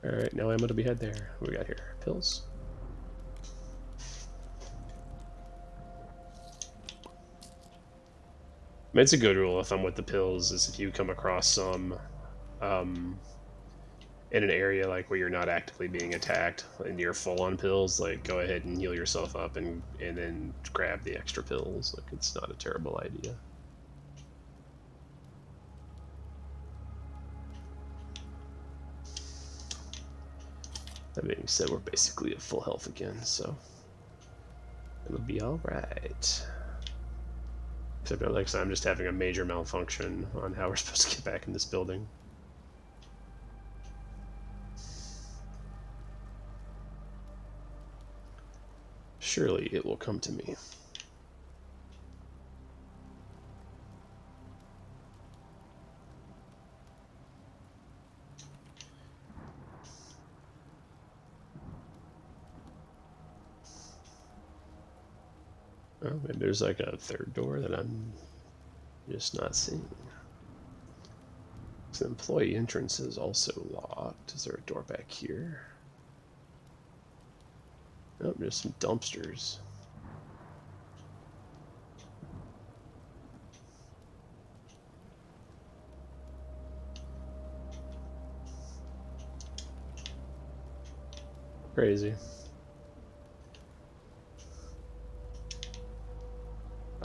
Alright, no ammo to be had there. What we got here? Pills? I mean, it's a good rule of thumb with the pills is if you come across some in an area like where you're not actively being attacked and you're full on pills, like go ahead and heal yourself up and then grab the extra pills. Like, it's not a terrible idea. That being said, we're basically at full health again, so it'll be alright. Except like I said, I'm just having a major malfunction on how we're supposed to get back in this building. Surely it will come to me. Oh, maybe there's like a third door that I'm just not seeing. So the employee entrance is also locked. Is there a door back here? Oh, there's some dumpsters. Crazy.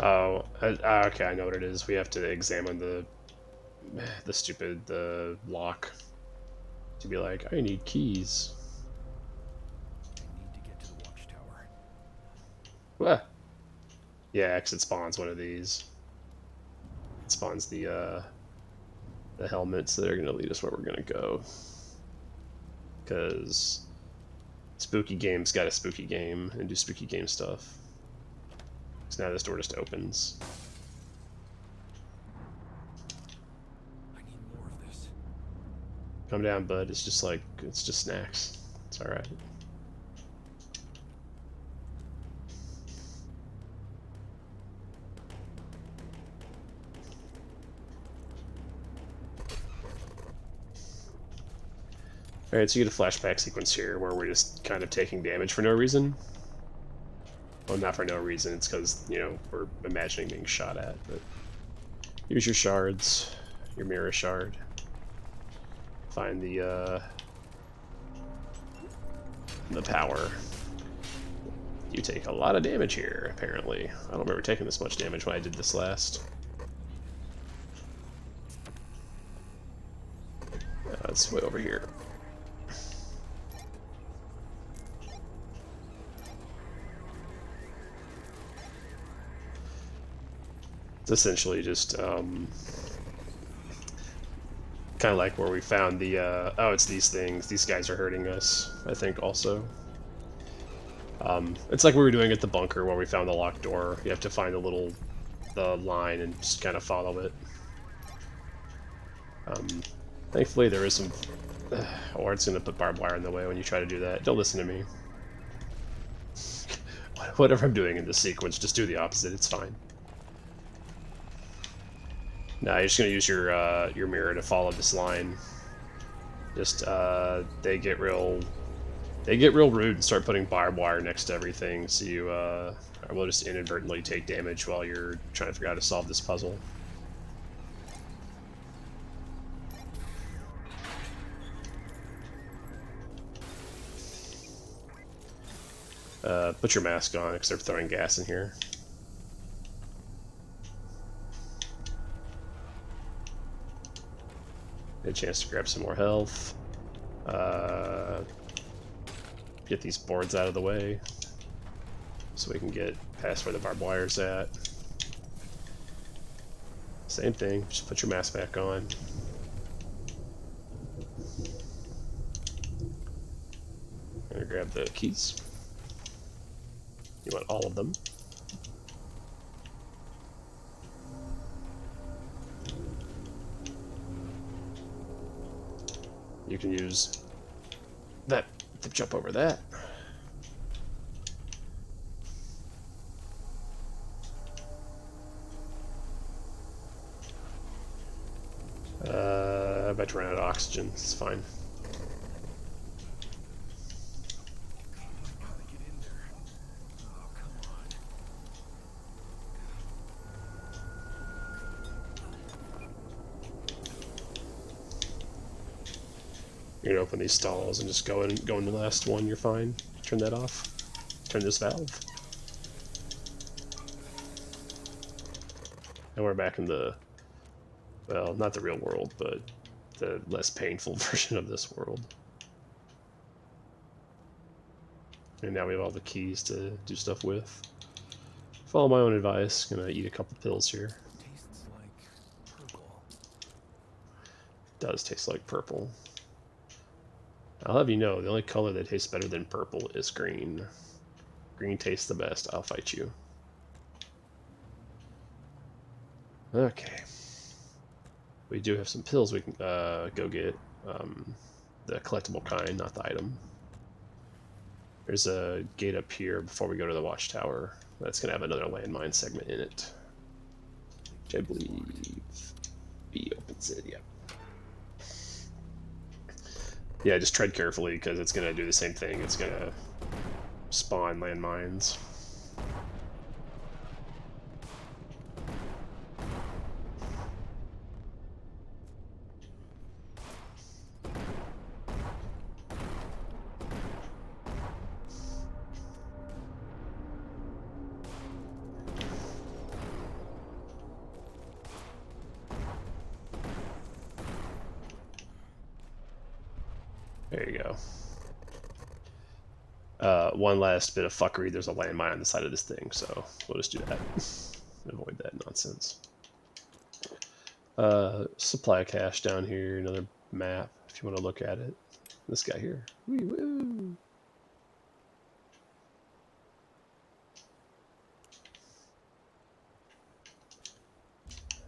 Oh, okay, I know what it is. We have to examine the stupid lock to be like, I need keys. I need to get to the watchtower. What? Yeah, because it spawns one of these. It spawns the helmets that are going to lead us where we're going to go. Because spooky games got a spooky game and do spooky game stuff. So now this door just opens. I need more of this. Come down, bud. It's just like, it's just snacks. It's alright. Alright, so you get a flashback sequence here where we're just kind of taking damage for no reason. Well, not for no reason, it's because, you know, we're imagining being shot at, but... Here's your shards. Your mirror shard. Find the power. You take a lot of damage here, apparently. I don't remember taking this much damage when I did this last. It's way over here. It's essentially just kind of like where we found the oh, it's these things. These guys are hurting us, I think, also. It's like we were doing at the bunker where we found the locked door. You have to find the line and just kind of follow it. Thankfully there is some or it's gonna put barbed wire in the way when you try to do that. Don't listen to me. Whatever I'm doing in this sequence, just do the opposite, it's fine. Now you're just gonna use your mirror to follow this line. Just they get real rude and start putting barbed wire next to everything, so you will just inadvertently take damage while you're trying to figure out how to solve this puzzle. Put your mask on because they're throwing gas in here. Get a chance to grab some more health. Get these boards out of the way so we can get past where the barbed wire's at. Same thing, just put your mask back on. I'm gonna grab the keys. You want all of them. You can use that to jump over that. I bet you run out of oxygen. It's fine. Gotta get in there. Oh, come on. You're gonna open these stalls and just go in the last one. You're fine. Turn that off. Turn this valve. And we're back in the, well, not the real world, but the less painful version of this world. And now we have all the keys to do stuff with. Follow my own advice. Gonna eat a couple pills here. Tastes like purple. Does taste like purple. I'll have you know, the only color that tastes better than purple is green. Green tastes the best. I'll fight you. Okay. We do have some pills we can go get. The collectible kind, not the item. There's a gate up here before we go to the watchtower. That's going to have another landmine segment in it. Which I believe B opens it, yeah. Yeah, just tread carefully because it's going to do the same thing. It's going to spawn landmines. There you go. One last bit of fuckery. There's a landmine on the side of this thing, so we'll just do that. Avoid that nonsense. Supply cache down here. Another map, if you want to look at it. This guy here. Wee woo!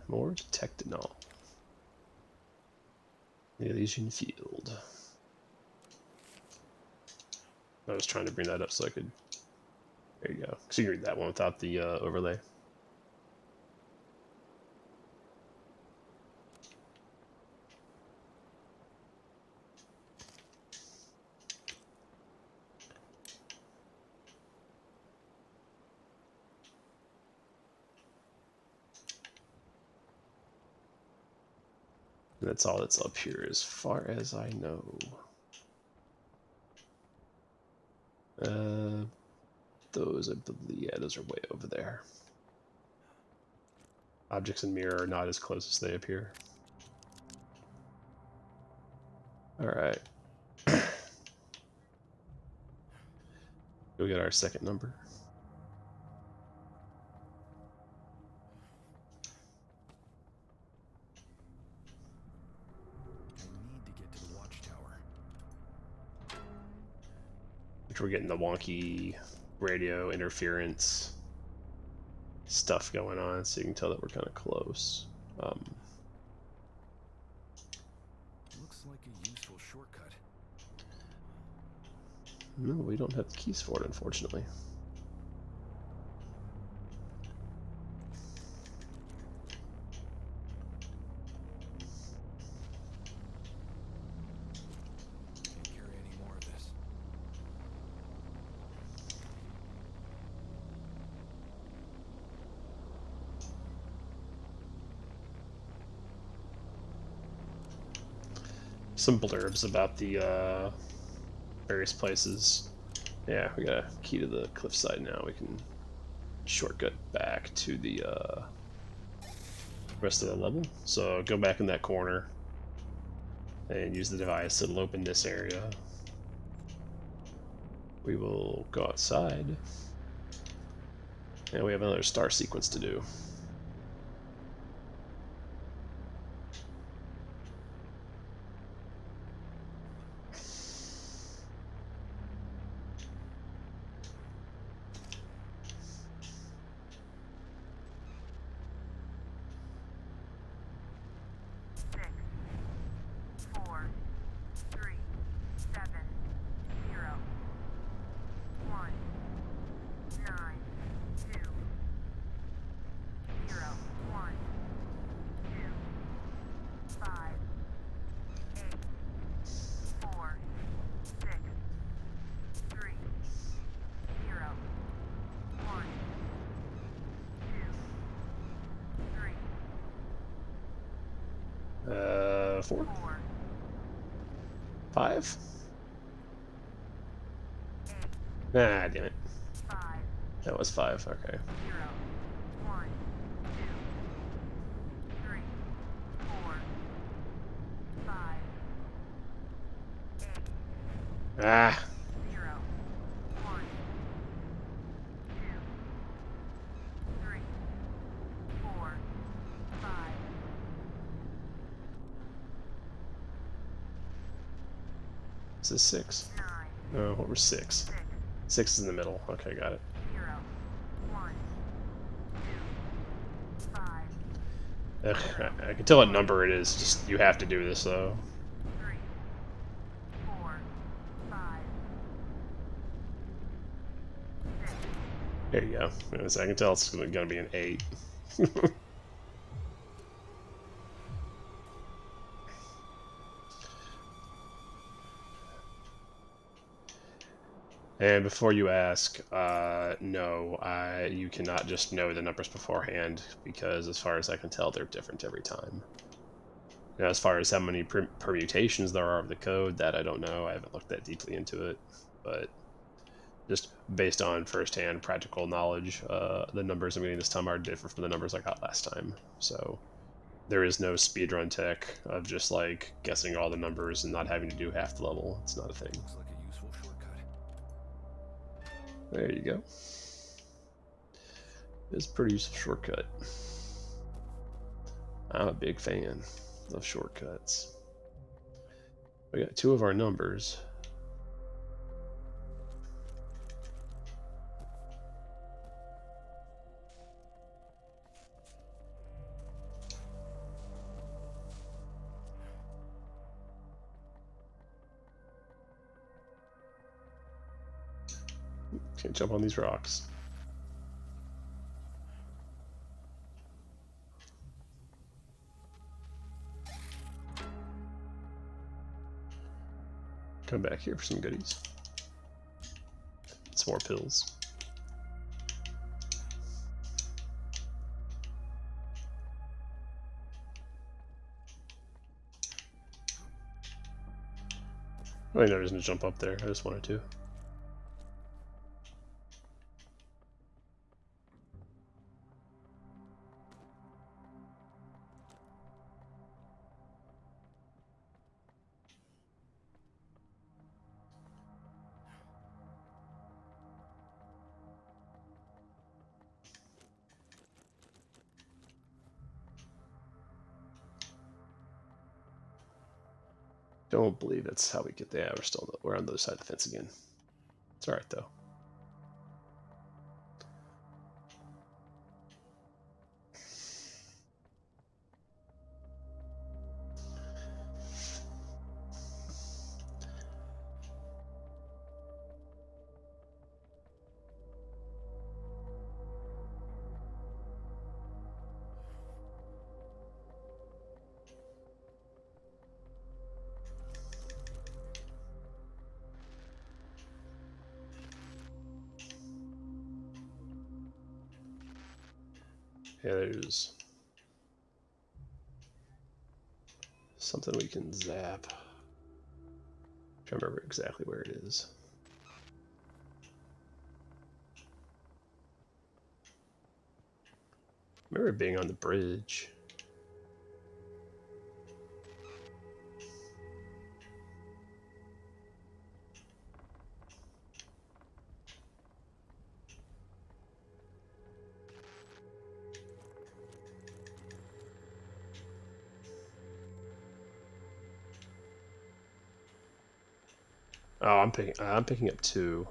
more detectinol. Elysian Field. I was trying to bring that up so I could. There you go. So you can read that one without the overlay. And that's all that's up here as far as I know. Those, I believe, yeah, those are way over there. Objects in mirror are not as close as they appear. Alright. Go get our second number. I need to get to the watchtower. Which we're getting the wonky radio interference stuff going on, so you can tell that we're kind of close. Looks like a useful shortcut. No, we don't have the keys for it, unfortunately. Can't carry any more of this. Some blurbs about the various places. Yeah, we got a key to the cliffside now. We can shortcut back to the rest of the level. So go back in that corner and use the device. It'll open this area. We will go outside. And we have another star sequence to do. Six, 4, 3, 7, 0, 1, 9, 2, 0, 1, 2, 5, 8, 4, 6, 3, 0, 1, 2, 3, 4, 4, 5. 8, Ah, damn it. 5, That was 5. Okay. 0, 1, 2, 3, 4, 5, 8, Ah. 0, 1, 2, 3, 4, 5, This is 6. 9, Oh, what was 6? 6, 6 is in the middle. Okay, got it. 0, 1, 2, 5, Ugh, I can tell what number it is. Just you have to do this though. 3, 4, 5, 6, There you go. I can tell it's going to be an 8. And before you ask, no, you cannot just know the numbers beforehand, because as far as I can tell, they're different every time. Now, as far as how many permutations there are of the code, that I don't know. I haven't looked that deeply into it, but just based on first-hand practical knowledge, the numbers I'm getting this time are different from the numbers I got last time. So there is no speedrun tech of just like guessing all the numbers and not having to do half the level. It's not a thing. Looks like a useful shortcut. There you go. It's a pretty useful shortcut. I'm a big fan of shortcuts. We got 2 of our numbers. Can't jump on these rocks. Come back here for some goodies. Some more pills. Really no reason to jump up there, I just wanted to. Don't believe that's how we get there. We're on the other side of the fence again. It's alright though. Yeah, there's something we can zap. I'm trying to remember exactly where it is. I remember it being on the bridge. Oh, I'm picking up 2.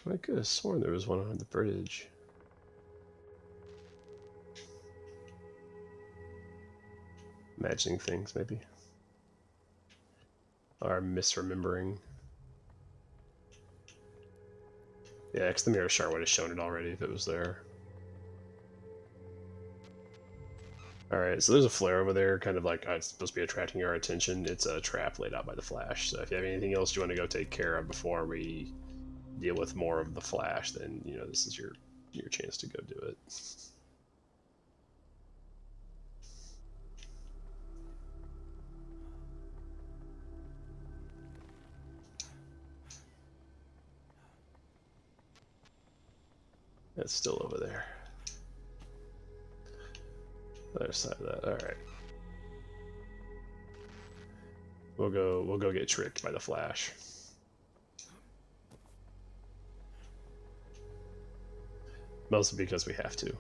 I could have sworn there was one on the bridge. Imagining things, maybe. Or misremembering. Yeah, because the mirror shard would have shown it already if it was there. Alright, so there's a flare over there, kind of like it's supposed to be attracting our attention. It's a trap laid out by the Flash. So if you have anything else you want to go take care of before we deal with more of the Flash, then, you know, this is your chance to go do it. It's still over there. Other side of that. All right. We'll go get tricked by the Flash. Mostly because we have to.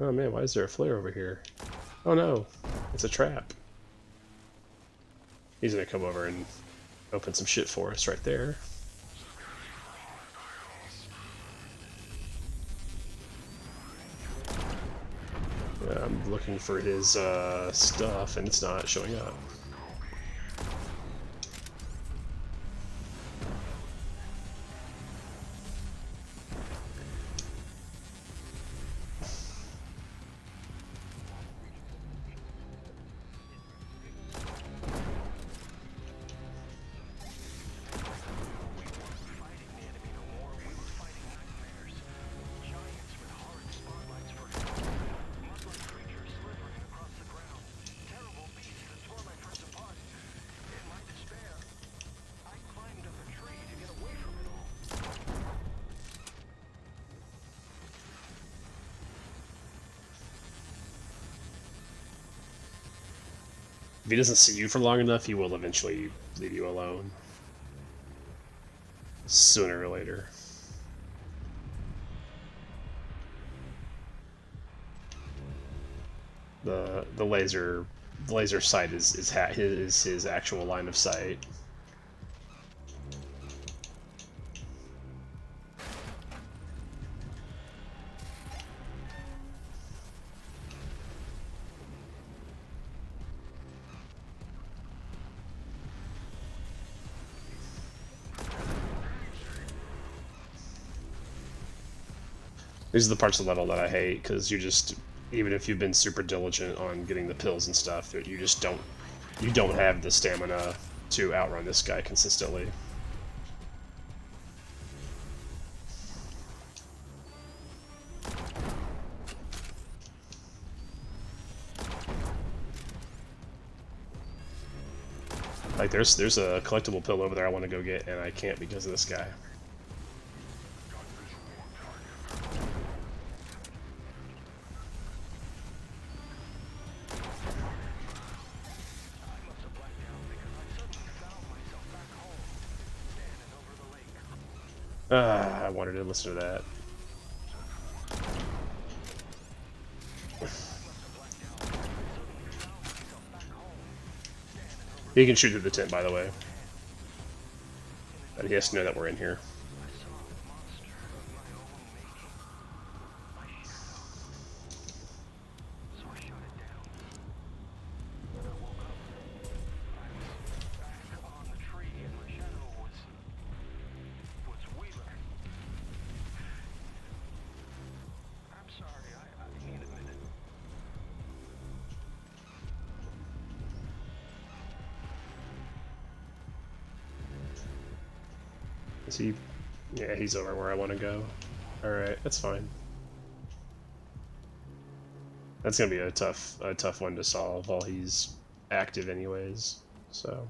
Oh man, why is there a flare over here? Oh no, it's a trap. He's gonna come over and open some shit for us right there. Yeah, I'm looking for his stuff and it's not showing up. he doesn't see you for long enough, he will eventually leave you alone. Sooner or later. The laser sight is his actual line of sight. These are the parts of the level that I hate, because you just, even if you've been super diligent on getting the pills and stuff, you just don't have the stamina to outrun this guy consistently. Like there's a collectible pill over there I want to go get, and I can't because of this guy. I wanted to listen to that. He can shoot through the tent, by the way. But he has to know that we're in here. Is he? Yeah, he's over where I want to go. Alright, that's fine. That's gonna be a tough one to solve while he's active anyways, so...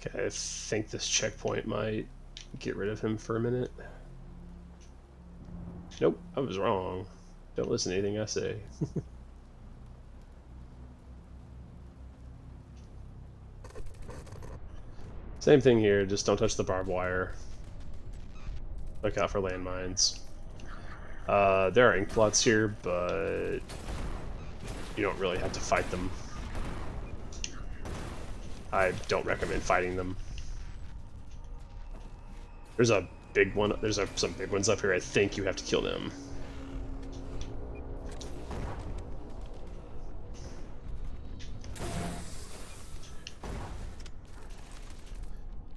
Okay, I think this checkpoint might get rid of him for a minute. Nope, I was wrong. Don't listen to anything I say. Same thing here, just don't touch the barbed wire. Look out for landmines. There are ink blots here, but you don't really have to fight them. I don't recommend fighting them. There's a big one. There's some big ones up here. I think you have to kill them.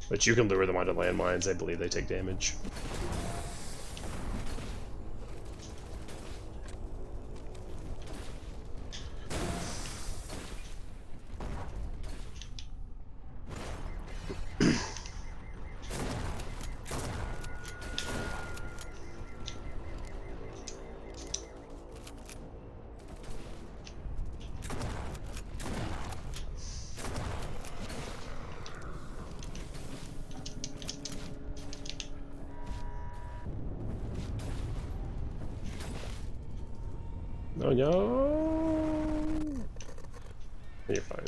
But you can lure them onto landmines. I believe they take damage. No, no. You're fine.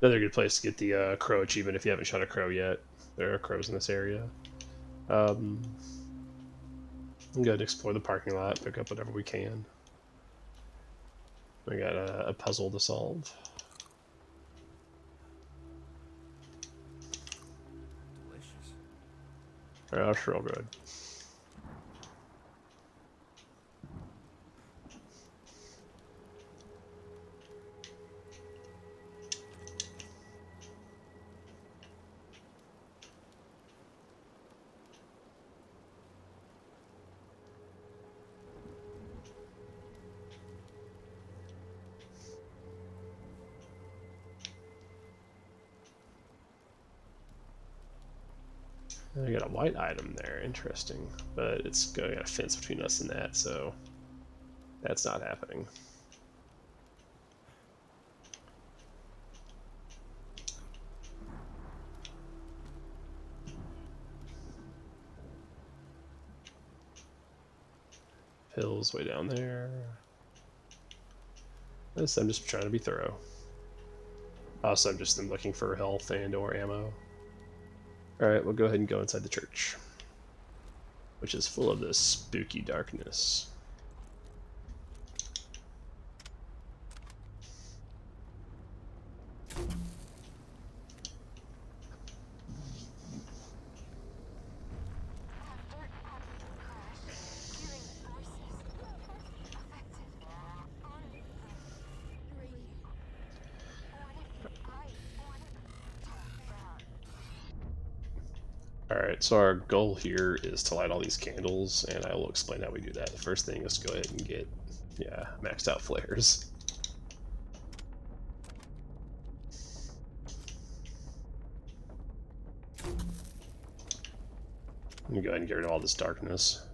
Another good place to get the crow achievement if you haven't shot a crow yet. There are crows in this area. I'm going to explore the parking lot, pick up whatever we can. We got a puzzle to solve. Delicious. That's real good. I got a white item there, interesting. But it's got a fence between us and that, so that's not happening. Pills way down there. This, I'm just trying to be thorough. Also, I'm just looking for health and or ammo. Alright, we'll go ahead and go inside the church, which is full of this spooky darkness. Alright, so our goal here is to light all these candles, and I will explain how we do that. The first thing is to go ahead and get, maxed out flares. Let me go ahead and get rid of all this darkness.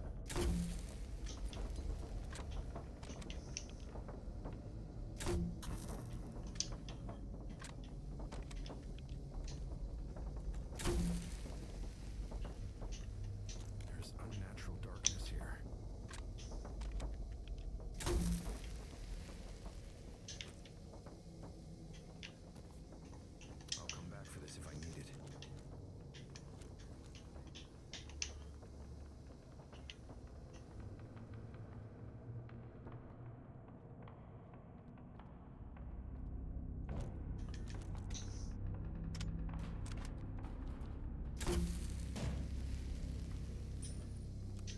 There's unnatural darkness here. I'll come back for this if I need it.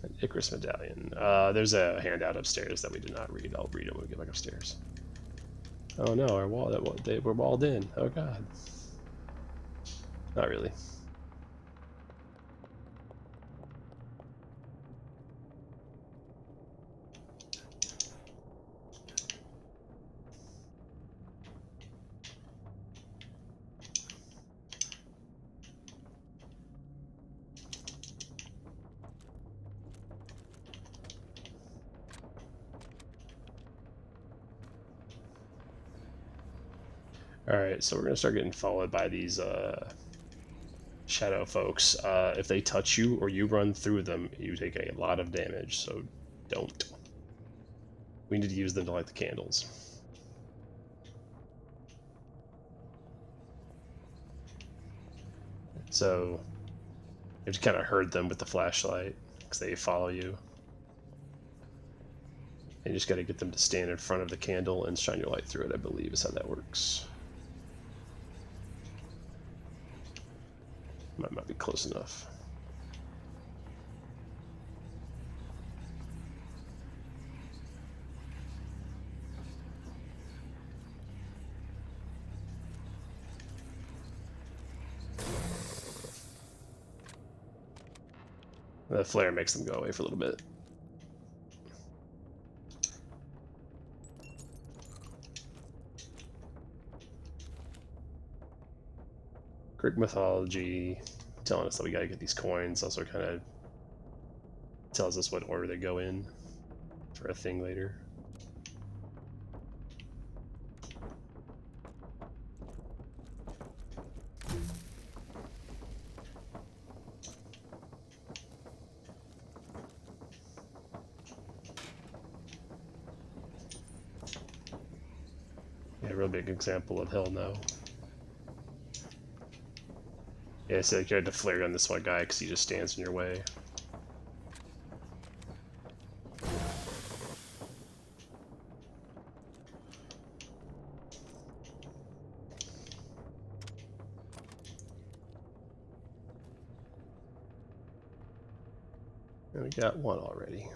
An Icarus medallion. There's a handout upstairs that we did not read. I'll read it when we get back upstairs. Oh no, our wall, we're walled in. Oh god. Not really. Alright, so we're gonna start getting followed by these shadow folks. If they touch you or you run through them, you take a lot of damage, so don't. We need to use them to light the candles. So you have to kind of herd them with the flashlight because they follow you. And you just got to get them to stand in front of the candle and shine your light through it, I believe is how that works. Might not be close enough. The flare makes them go away for a little bit. Greek mythology telling us that we gotta get these coins also kind of tells us what order they go in for a thing later. Yeah, a real big example of hell no. Yeah, so you had to flare gun this one guy because he just stands in your way. And we got one already.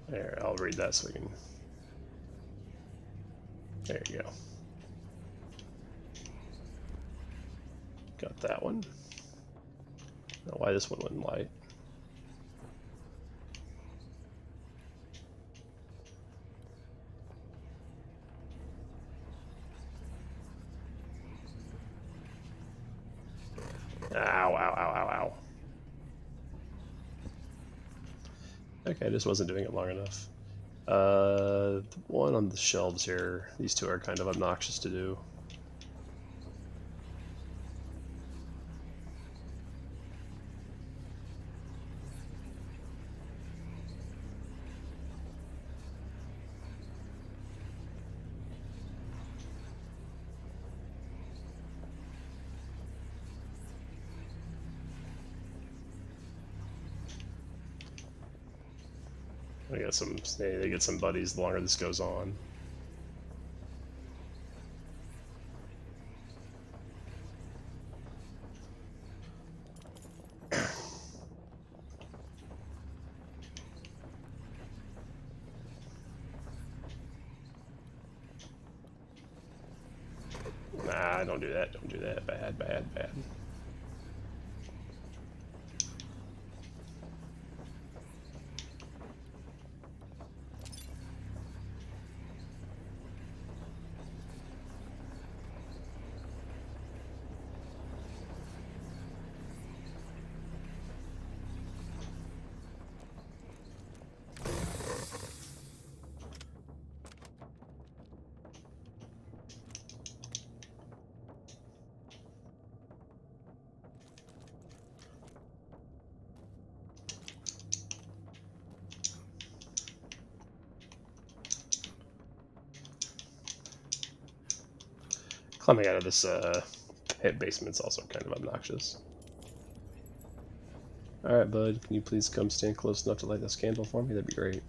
There, I'll read that so we can... There you go. Got that one. Now why this one wouldn't light? Ow, ow, ow, ow, ow. Okay, I just wasn't doing it long enough. The one on the shelves here, these two are kind of obnoxious to do. I got some. They get some buddies the longer this goes on. Nah, don't do that. Don't do that. Bad, bad, bad. Climbing out of this pit basement's also kind of obnoxious. Alright, bud, can you please come stand close enough to light this candle for me? That'd be great.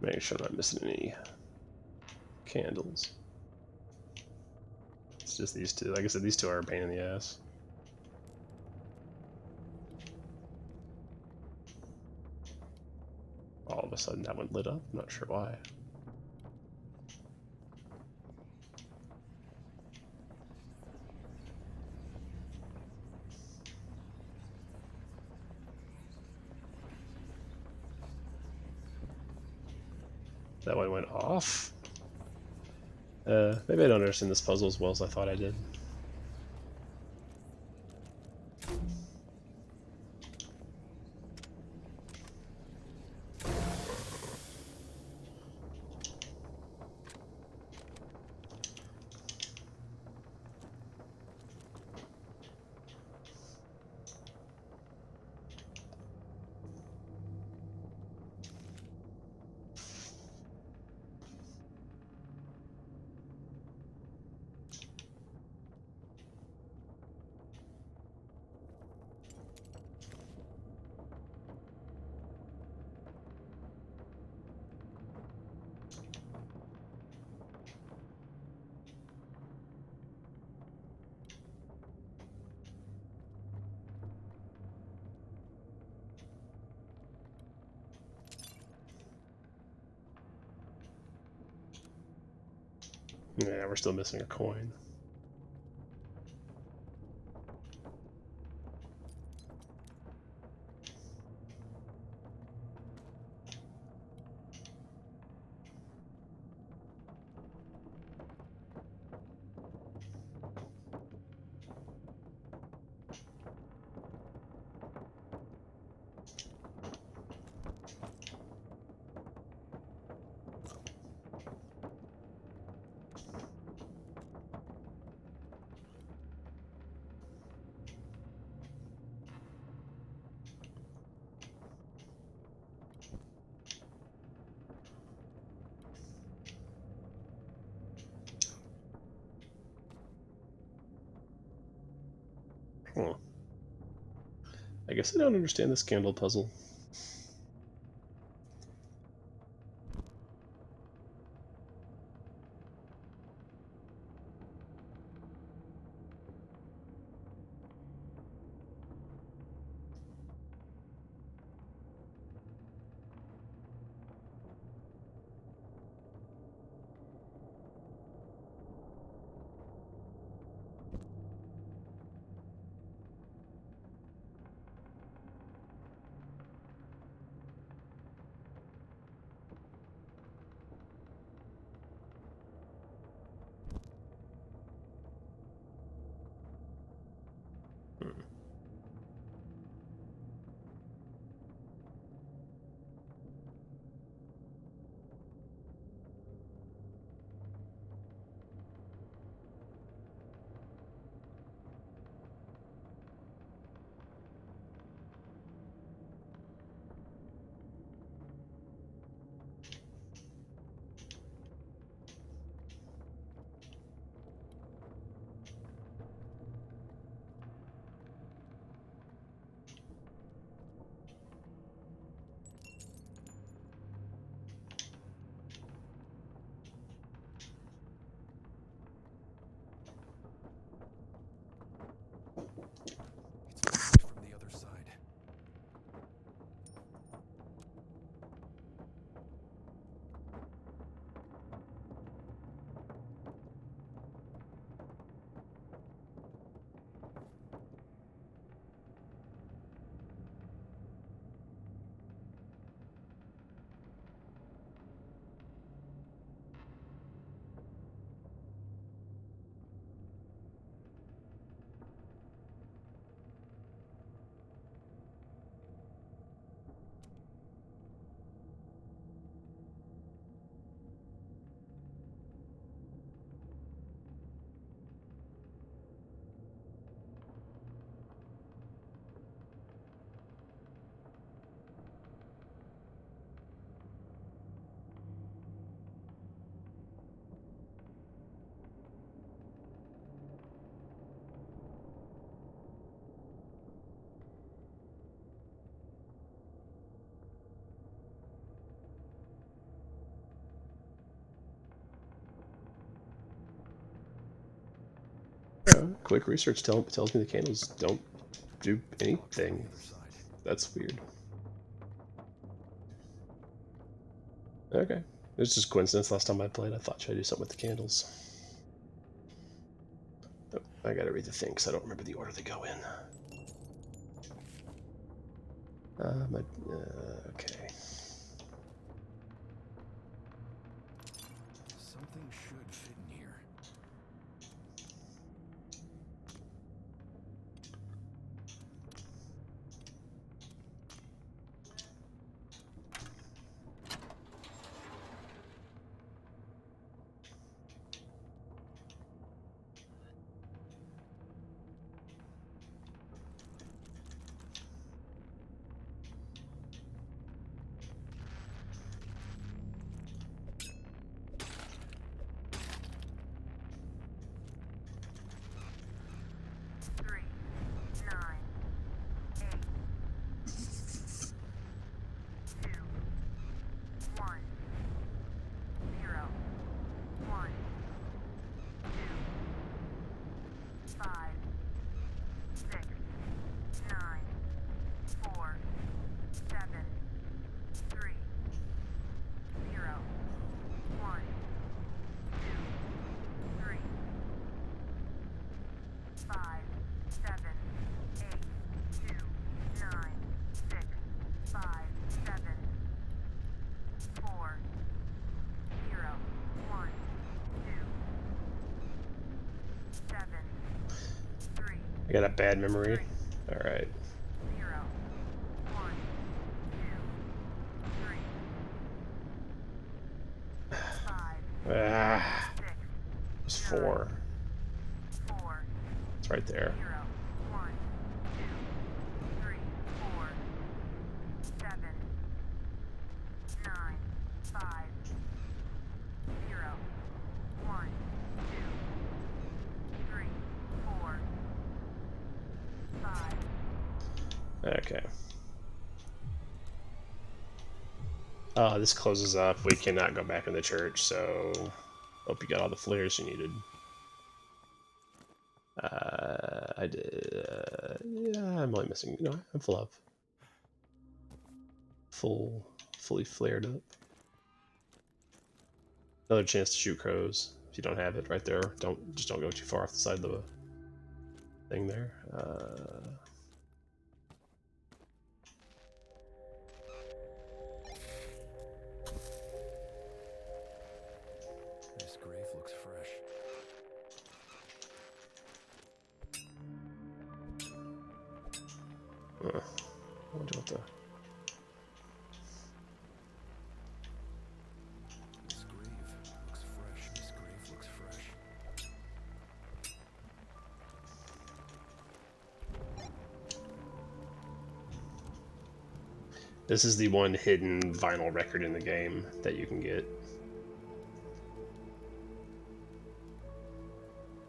Make sure I'm not missing any candles. It's just these two. Like I said, these two are a pain in the ass. All of a sudden that one lit up. I'm not sure why. That one went off. Maybe I don't understand this puzzle as well as I thought I did. Yeah, we're still missing a coin. Huh. I guess I don't understand this candle puzzle. It's from the other side. Quick research tells me the candles don't do The anything. other side. That's weird. Okay. It's just coincidence. Last time I played, I thought, should I do something with the candles? Oh, I gotta read the thing because I don't remember the order they go in. Okay. Something should fit in here. I got a bad memory. All right. 0, 1, 2, 3, 5, Ah, 6, it was 4. 4, It's right there. 0, 1, 2, 3, 4, 7, 9, 5, 0, 1, 2, 3, 4, 5. Okay. This closes up. We cannot go back in the church, so hope you got all the flares you needed. I did. Yeah, I'm only missing. No, I'm full up. Fully flared up. Another chance to shoot crows. If you don't have it right there, just don't go too far off the side of the thing there. This grave looks fresh. I wonder what the. This grave looks fresh. This grave looks fresh. This is the one hidden vinyl record in the game that you can get.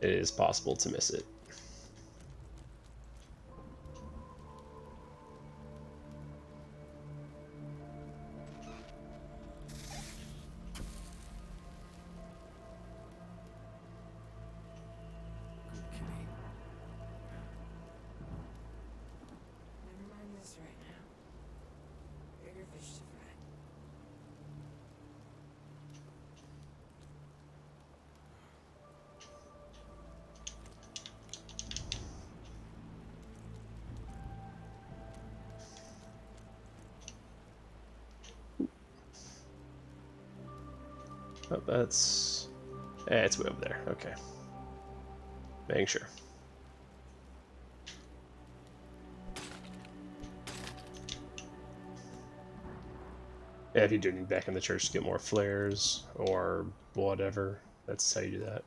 It is possible to miss it. Good kitty. Never mind this right now. Bigger fish to fry. Oh, that's. It's way over there. Okay. Making sure. Yeah, if you do need back in the church to get more flares or whatever, that's how you do that.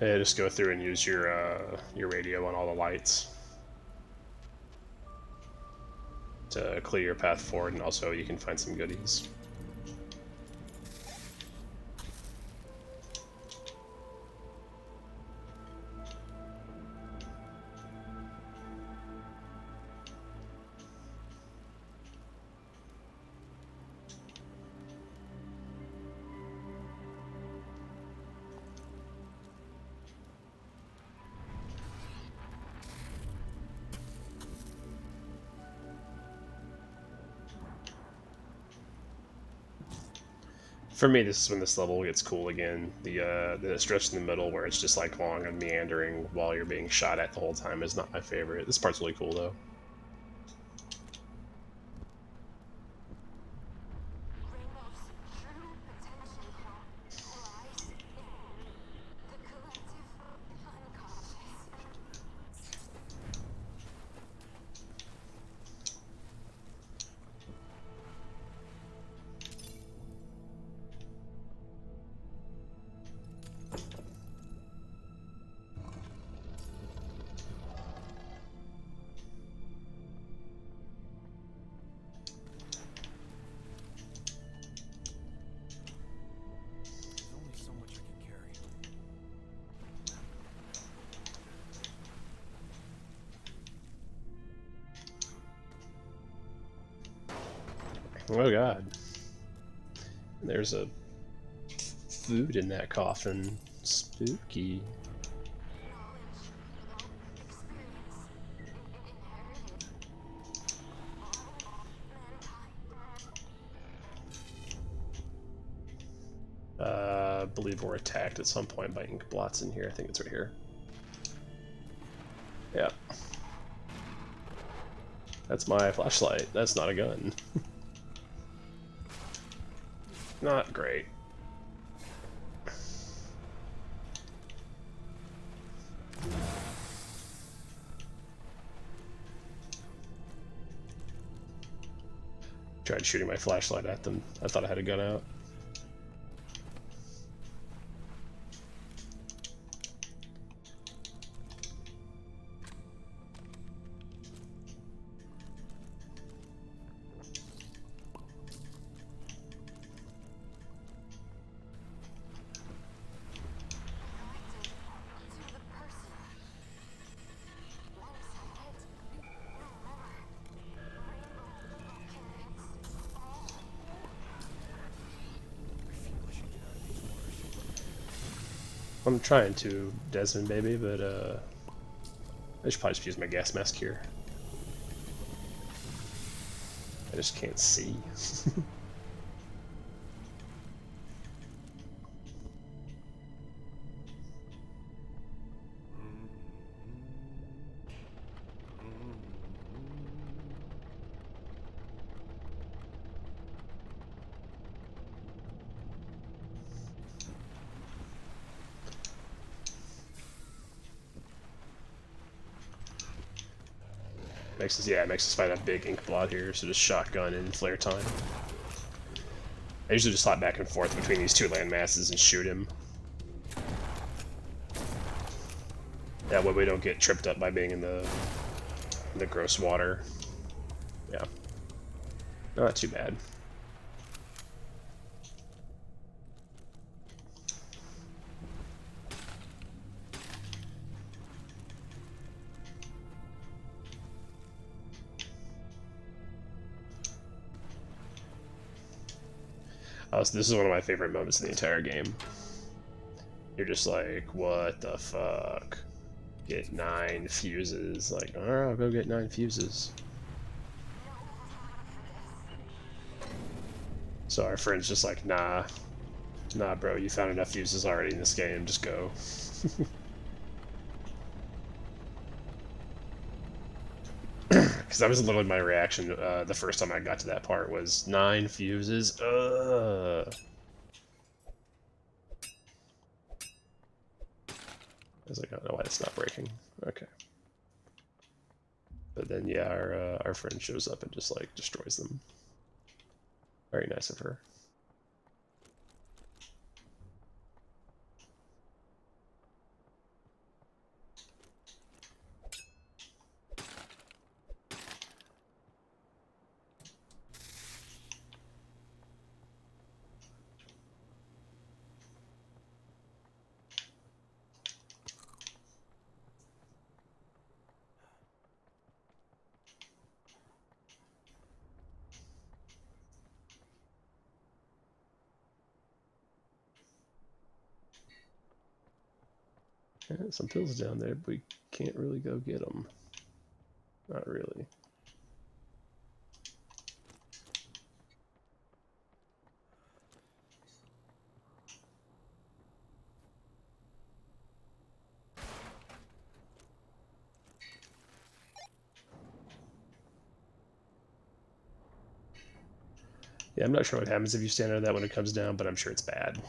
Yeah, just go through and use your radio on all the lights to clear your path forward, and also you can find some goodies. For me, this is when this level gets cool again. The stretch in the middle where it's just like long and meandering while you're being shot at the whole time is not my favorite. This part's really cool though. Rainbow's true potential lies in the collective unconscious. There's only so much I can carry. Oh god. There's a food in that coffin. Spooky. I believe we're attacked at some point by ink blots in here. I think it's right here. Yeah. That's my flashlight. That's not a gun. Not great. Tried shooting my flashlight at them. I thought I had a gun out. To the person. Once I hit, no more. Rainbow connects all. I feel I should get out of these waters. I'm trying to, Desmond baby, but I should probably just use my gas mask here. I just can't see. Makes us fight a big ink blot here, so just shotgun and flare time. I usually just slide back and forth between these two land masses and shoot him. That way we don't get tripped up by being in the gross water. Yeah. Not too bad. So this is one of my favorite moments in the entire game. You're just like, what the fuck? Get 9 fuses. Like, alright, I'll go get 9 fuses. So our friend's just like, nah, bro, you found enough fuses already in this game, just go. Because that was literally my reaction the first time I got to that part was 9 fuses. I was like, I don't know why it's not breaking. Okay. But then yeah, our friend shows up and just like destroys them. Very nice of her. Yeah, some pills down there, but we can't really go get them. Not really. Yeah, I'm not sure what happens if you stand under that when it comes down, but I'm sure it's bad.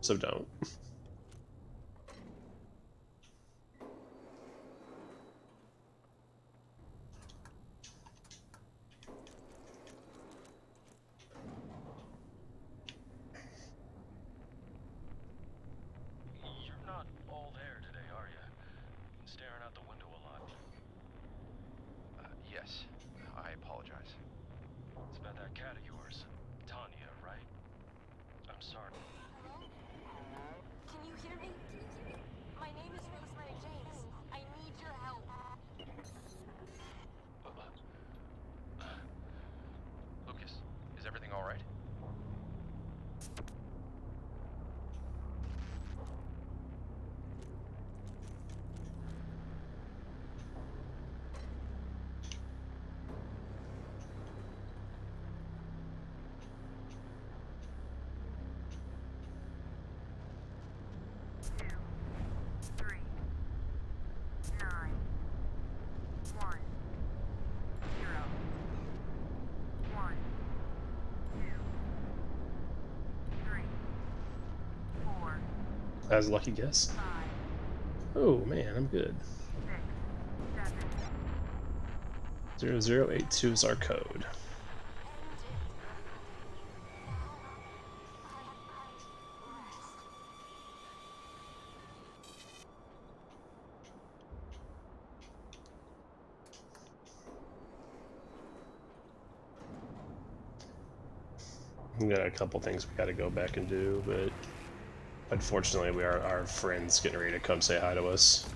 So don't. You're not all there today, are you? Staring out the window a lot. Yes. I apologize. It's about that cat of yours, Tanya, right? I'm sorry. Hello? Can you hear me? My name is Rosemary James. I need your help. Lucas, is everything all right? That was a lucky guess. Oh man, I'm good. 0082 is our code. We got a couple things we got to go back and do, but unfortunately, our friends getting ready to come say hi to us.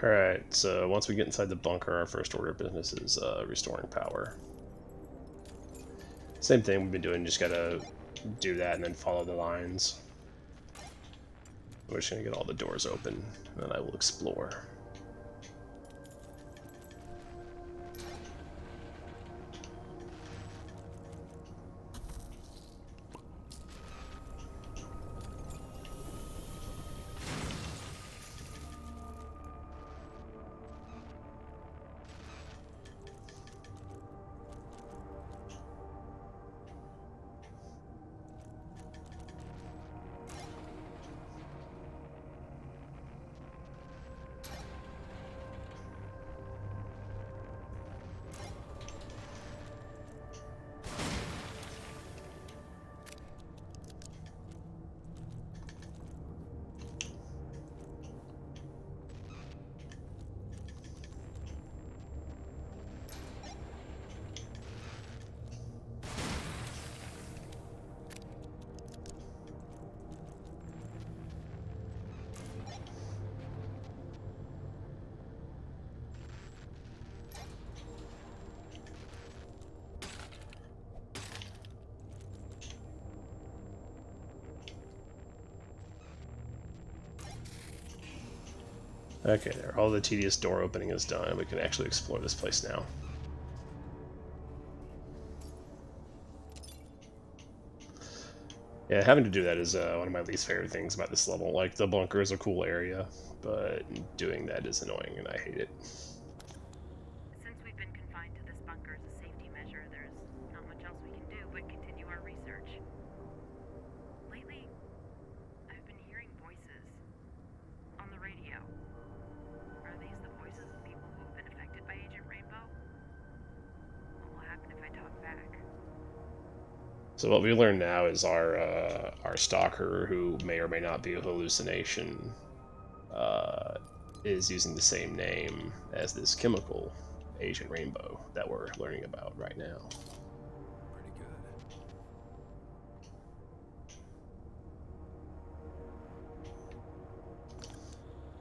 Alright, so once we get inside the bunker, our first order of business is restoring power. Same thing we've been doing, just gotta do that and then follow the lines. We're just gonna get all the doors open, and then I will explore. Okay, there. All the tedious door opening is done. We can actually explore this place now. Yeah, having to do that is one of my least favorite things about this level. Like, the bunker is a cool area, but doing that is annoying and I hate it. Since we've been confined to this bunker as a safety measure, there's not much else we can do but continue our research. Lately, I've been hearing voices on the radio. Are these the voices of people who have been affected by Agent Rainbow? What will happen if I talk back? So what we learn now is our stalker, who may or may not be a hallucination, is using the same name as this chemical, Agent Rainbow, that we're learning about right now. Pretty good.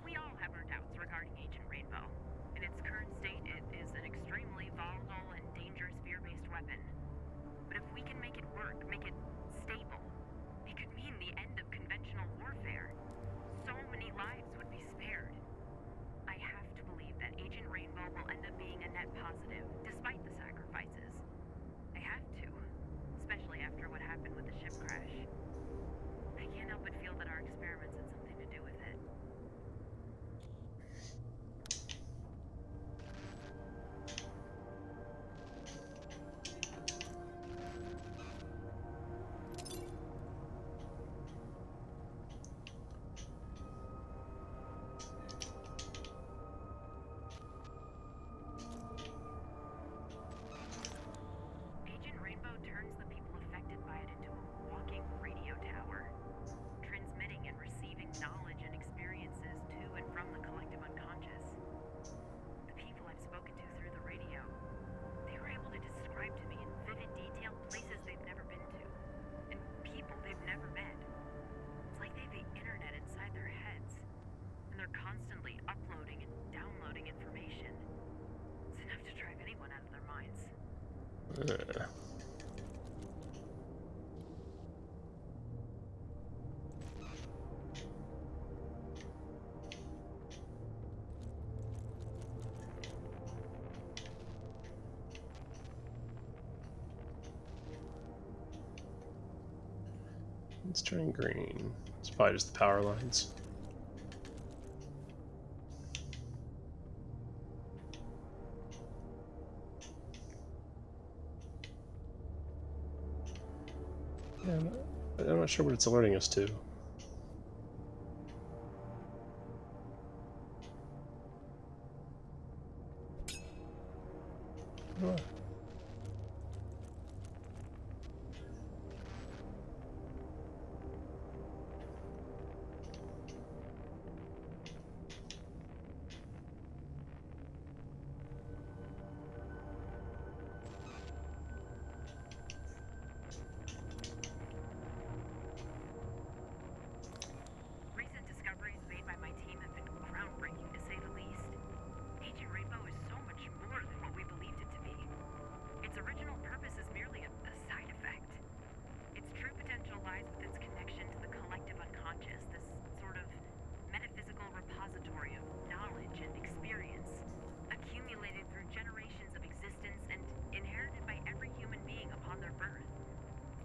We all have our doubts regarding Agent Rainbow. In its current state, it is an extremely volatile and dangerous fear-based weapon. But if we can make it work, make it stable, it could mean the end of conventional warfare. So many lives would be spared. I have to believe that Agent Rainbow will end up being a net positive, despite the sacrifices. I have to, especially after what happened with the ship crash. I can't help but feel that our experiments had something to do with it. Agent Rainbow turns the people affected by it into a walking radio tower, transmitting and receiving knowledge and experiences to and from the collective unconscious. The people I've spoken to through the radio, they were able to describe to me in vivid detail places they've never been to, and people they've never met. It's like they've the internet inside their heads, and they're constantly uploading and downloading information. It's enough to drive anyone out of their minds. It's turning green. It's probably just the power lines. Yeah, I'm not sure what it's alerting us to. Huh. Recent discoveries made by my team have been groundbreaking, to say the least. Agent Rainbow is so much more than what we believed it to be. Its original purpose is merely a side effect. Its true potential lies with its connection to the collective unconscious, this sort of metaphysical repository of knowledge and experience, accumulated through generations of existence and inherited by every human being upon their birth.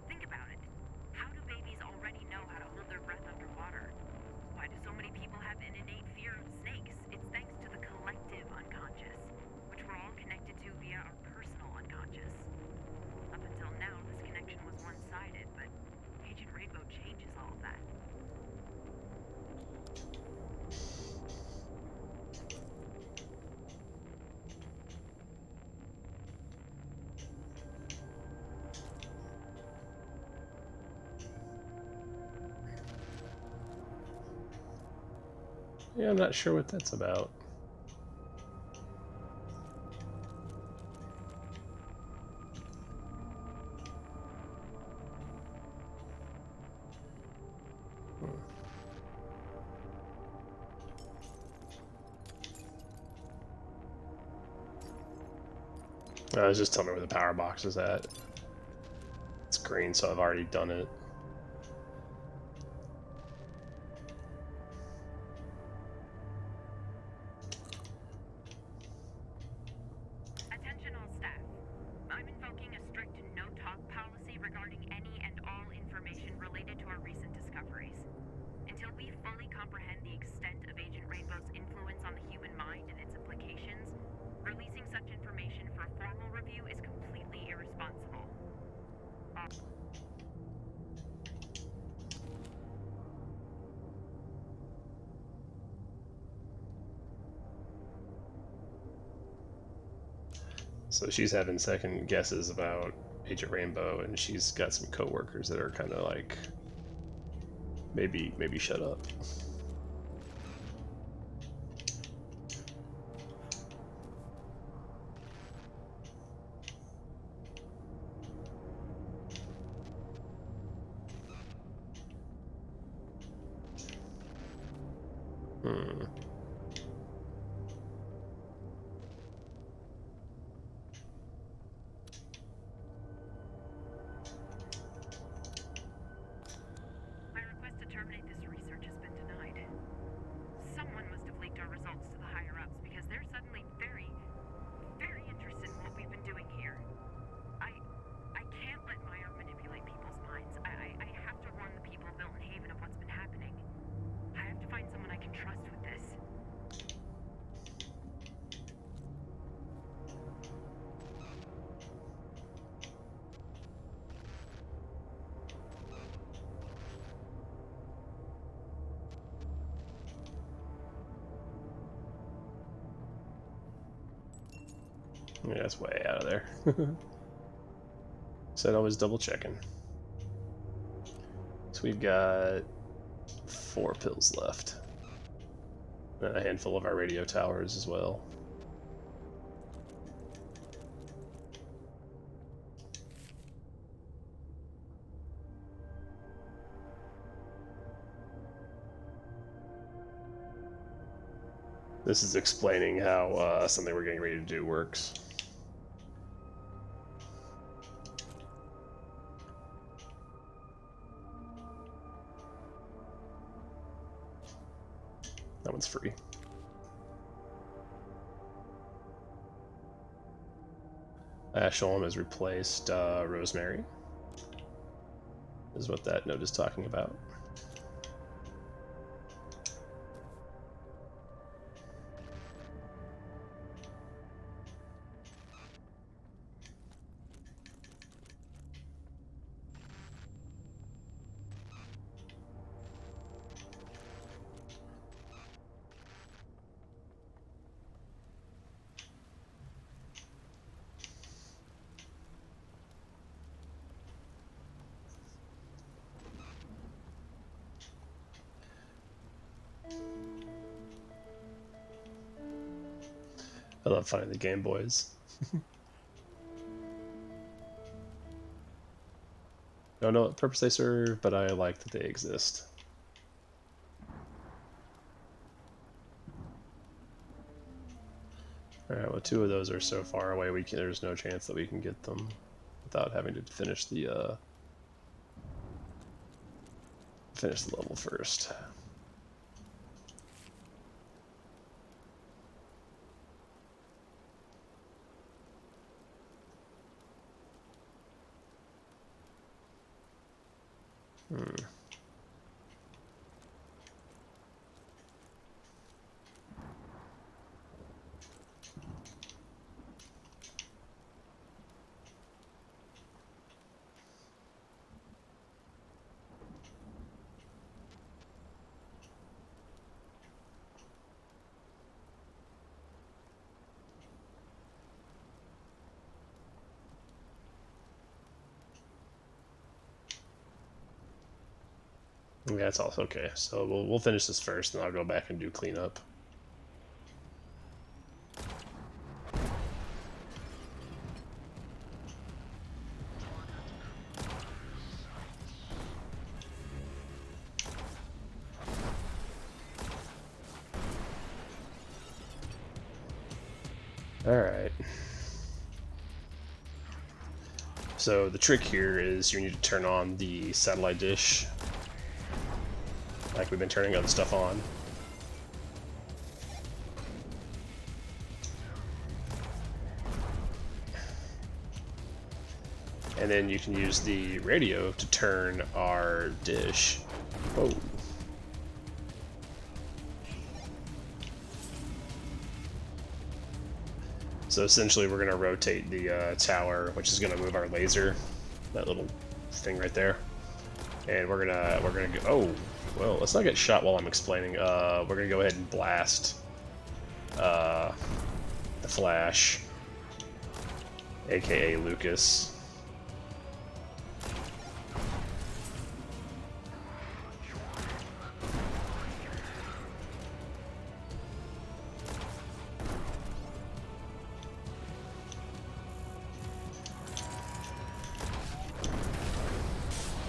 Think about it. How do babies already know how to hold their breath underwater? Why do so many people have an innate fear of snakes? It's thanks to the collective unconscious, which we're all connected to via our personal unconscious. Up until now, this connection was one-sided, but Agent Rainbow changes all of that. Yeah, I'm not sure what that's about. It's just telling me where the power box is at. It's green, so I've already done it. Attention all staff. I'm invoking a strict no-talk policy regarding any and all information related So she's having second guesses about Agent Rainbow, and she's got some coworkers that are kind of like, maybe shut up. Hmm. My request to terminate this research has been denied. Someone must have leaked our results to the higher-ups because they're suddenly very, very interested in what we've been doing here. I can't let Meyer manipulate people's minds. I have to warn the people of Milton Haven of what's been happening. I have to find someone I can trust with this. Yeah, that's way out of there. Said I was double checking. So we've got 4 pills left. And a handful of our radio towers as well. This is explaining how something we're getting ready to do works. That one's free. Asholm has replaced Rosemary, is what that note is talking about. I love finding the Game Boys. Don't know what purpose they serve, but I like that they exist. Alright, well 2 of those are so far away there's no chance that we can get them without having to finish the level first. Yeah, that's also okay. So we'll finish this first, and I'll go back and do cleanup. Alright. So the trick here is you need to turn on the satellite dish, like we've been turning other stuff on. And then you can use the radio to turn our dish. Whoa. So essentially we're going to rotate the tower, which is going to move our laser, that little thing right there. And we're gonna go, oh, well, let's not get shot while I'm explaining. We're gonna go ahead and blast the flash. aka Lucas.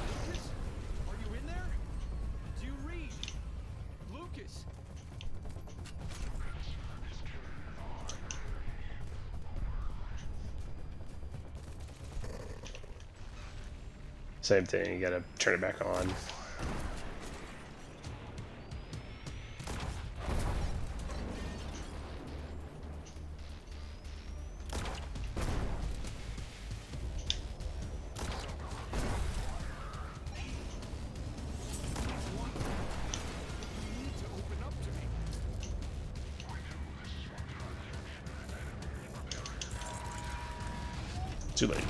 Lucas? Are you in there? Do you read? Lucas? Same thing, you gotta turn it back on. You need to open up to me. Too late.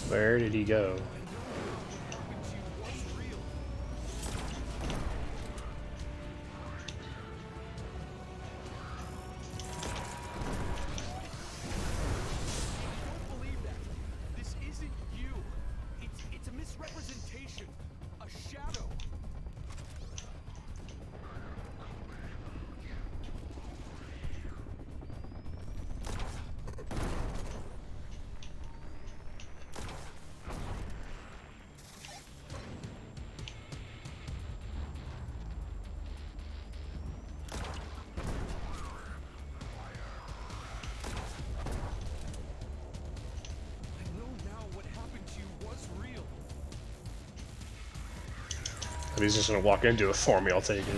Where did he go? Happened to you was real. I don't believe that. This isn't you. It's a misrepresentation. A shadow. I know now what happened to you was real. If he's just gonna walk into it for me, I'll take it. Let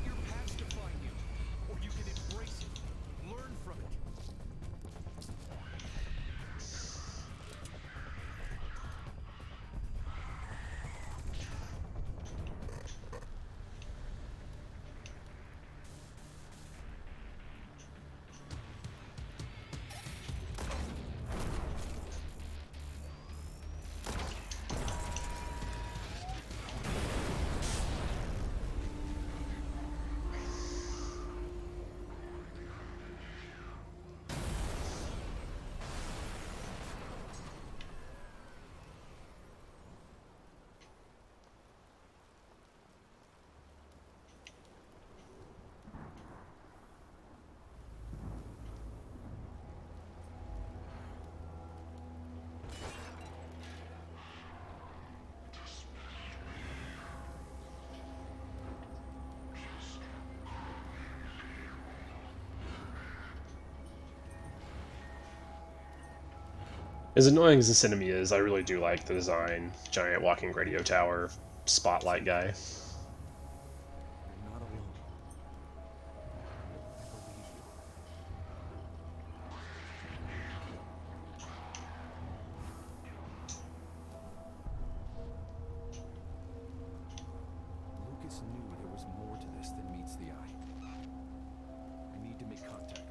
your past define you, or you can embrace it, learn from it. As annoying as this enemy is, I really do like the design. Giant walking radio tower, spotlight guy. You're not alone. I believe you. Lucas knew there was more to this than meets the eye. I need to make contact with him.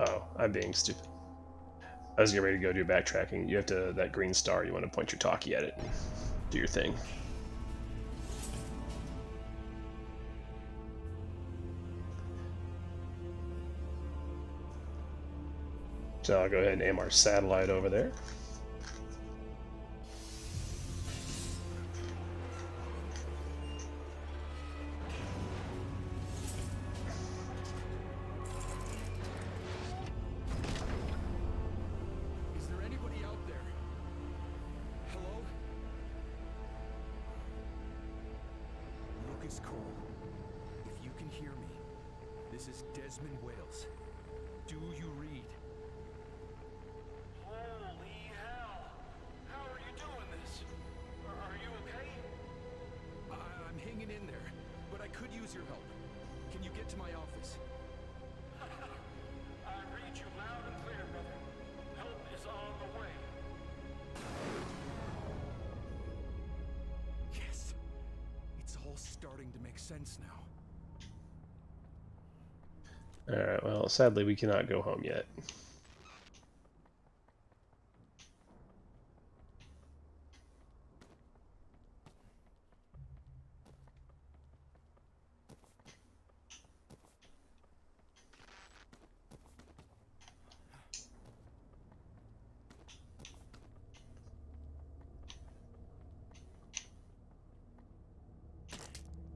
Oh, I'm being stupid. I was getting ready to go do backtracking. You have to, that green star, you want to point your talkie at it and do your thing. So I'll go ahead and aim our satellite over there. Is there anybody out there? Hello? Lucas Cole, if you can hear me, this is Desmond Wales. Do you read? Holy hell! How are you doing this? Are you okay? use your help. Can you get to my office? I read you loud and clear, brother. Help is on the way. Yes. It's all starting to make sense now. Alright, well, sadly we cannot go home yet.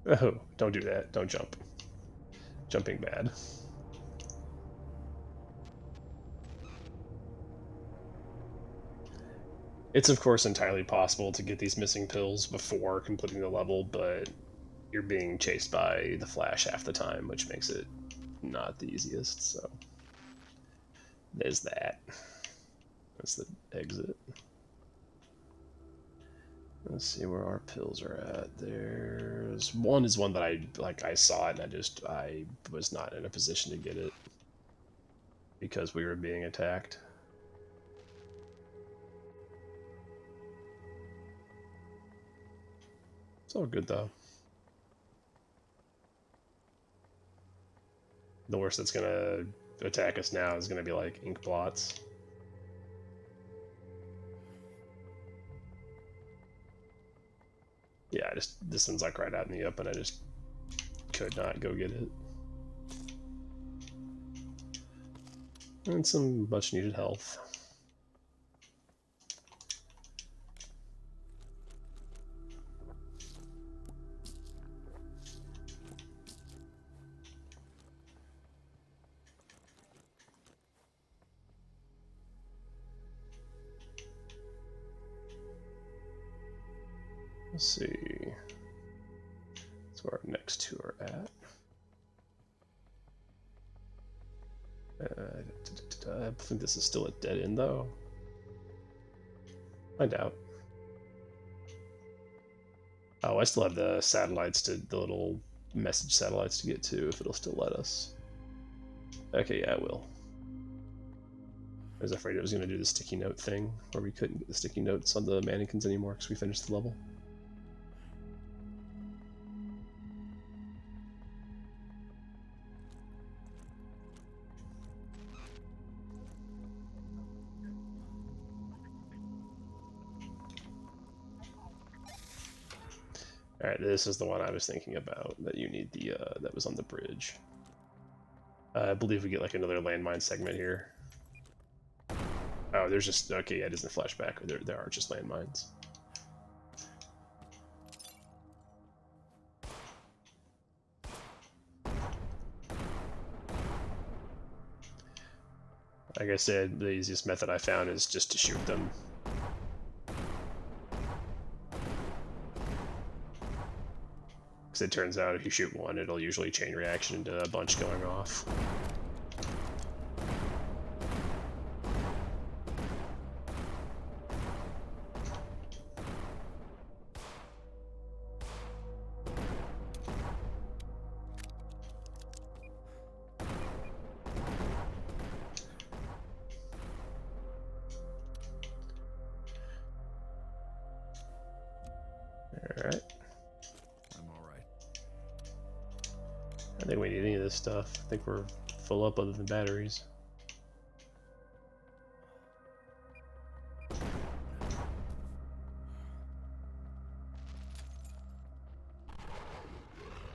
Oh, don't do that. Don't jump. Jumping bad. It's of course entirely possible to get these missing pills before completing the level, but you're being chased by the Flash half the time, which makes it not the easiest, so there's that. That's the exit. Let's see where our pills are at. There's one is one that I saw it and I was not in a position to get it because we were being attacked. It's all good though. The worst that's gonna attack us now is gonna be like ink blots. Yeah, this one's like right out in the open. I just could not go get it. And some much needed health. Let's see. That's where our next two are at. I think this is still a dead end though. I doubt. Oh, I still have the satellites the little message satellites to get to if it'll still let us. Okay, yeah, it will. I was afraid it was going to do the sticky note thing where we couldn't get the sticky notes on the mannequins anymore because we finished the level. Alright, this is the one I was thinking about, that you need the, that was on the bridge. I believe we get like another landmine segment here. Oh, there's just, okay, yeah, it isn't a flashback, there are just landmines. Like I said, the easiest method I found is just to shoot them. Because it turns out if you shoot one, it'll usually chain reaction into a bunch going off. Alright. I'm alright. I don't think we need any of this stuff. I think we're full up other than batteries.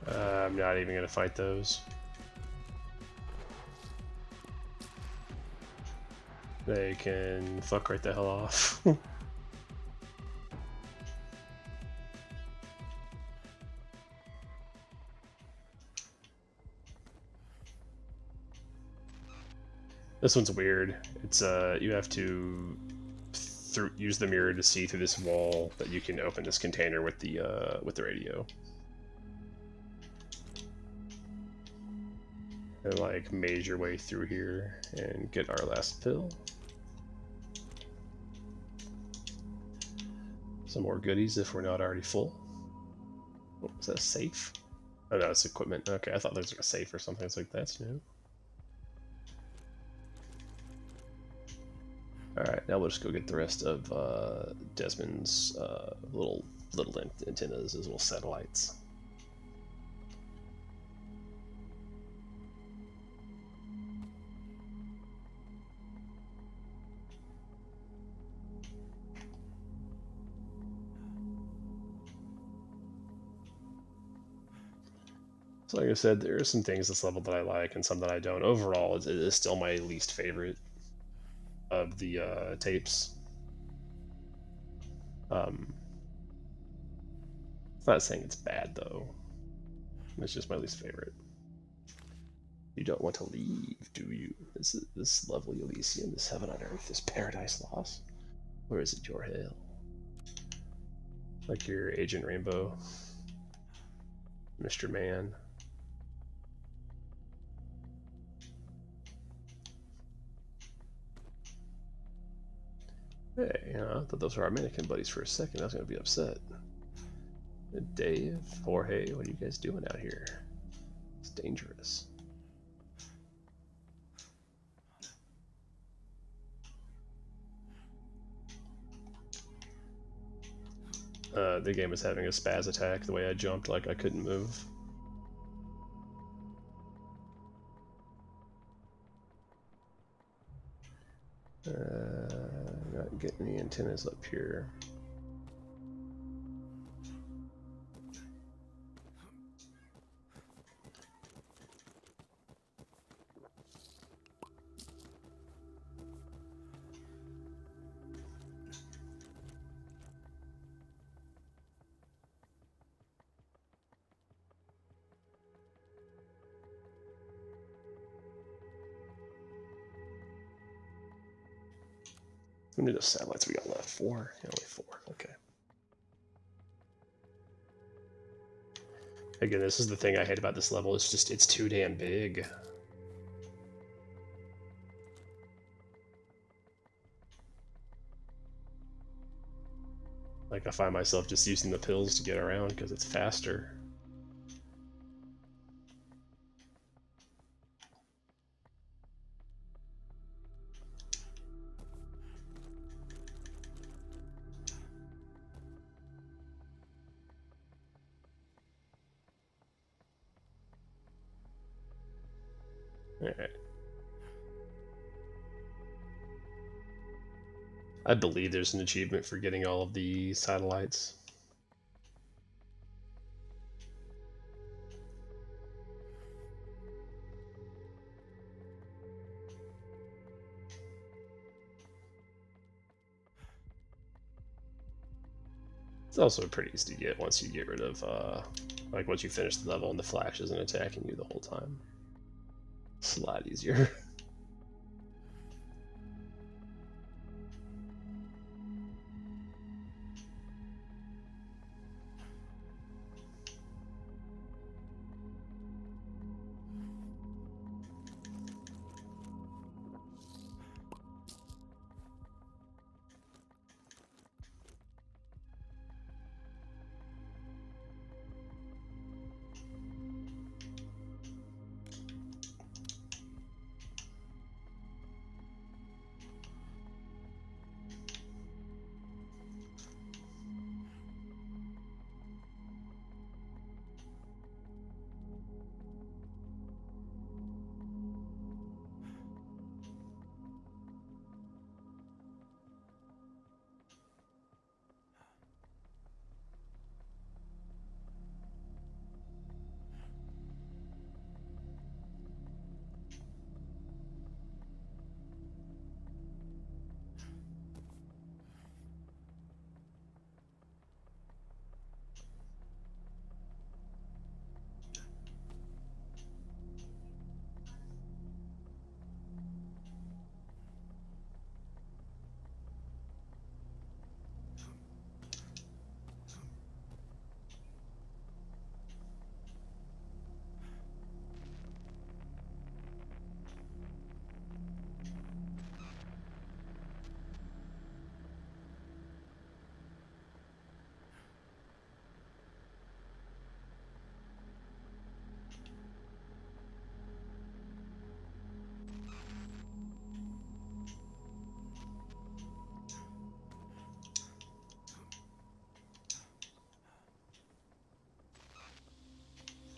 I'm not even going to fight those. They can fuck right the hell off. This one's weird. It's you have to use the mirror to see through this wall that you can open this container with the radio. And like maze your way through here and get our last pill. Some more goodies if we're not already full. Oh, is that safe? Oh no, it's equipment. Okay, I thought there was like a safe or something. It's like, that's new. Alright, now we'll just go get the rest of Desmond's little antennas, his little satellites. So like I said, there are some things this level that I like and some that I don't. Overall, it is still my least favorite of the tapes. It's not saying it's bad though. It's just my least favorite. You don't want to leave, do you? This lovely Elysium, this heaven on earth, this paradise lost? Or is it your hell? Like your Agent Rainbow, Mr. Man. Hey, I thought those were our mannequin buddies for a second. I was going to be upset. Dave, Jorge, what are you guys doing out here? It's dangerous. The game was having a spaz attack the way I jumped, like I couldn't move. Not getting the antennas up here. How many of those satellites we got left? 4? Yeah, only 4. Okay. Again, this is the thing I hate about this level. It's just, it's too damn big. Like, I find myself just using the pills to get around because it's faster. Alright. I believe there's an achievement for getting all of the satellites. It's also pretty easy to get once you get rid of, like once you finish the level and the Flash isn't attacking you the whole time. It's a lot easier.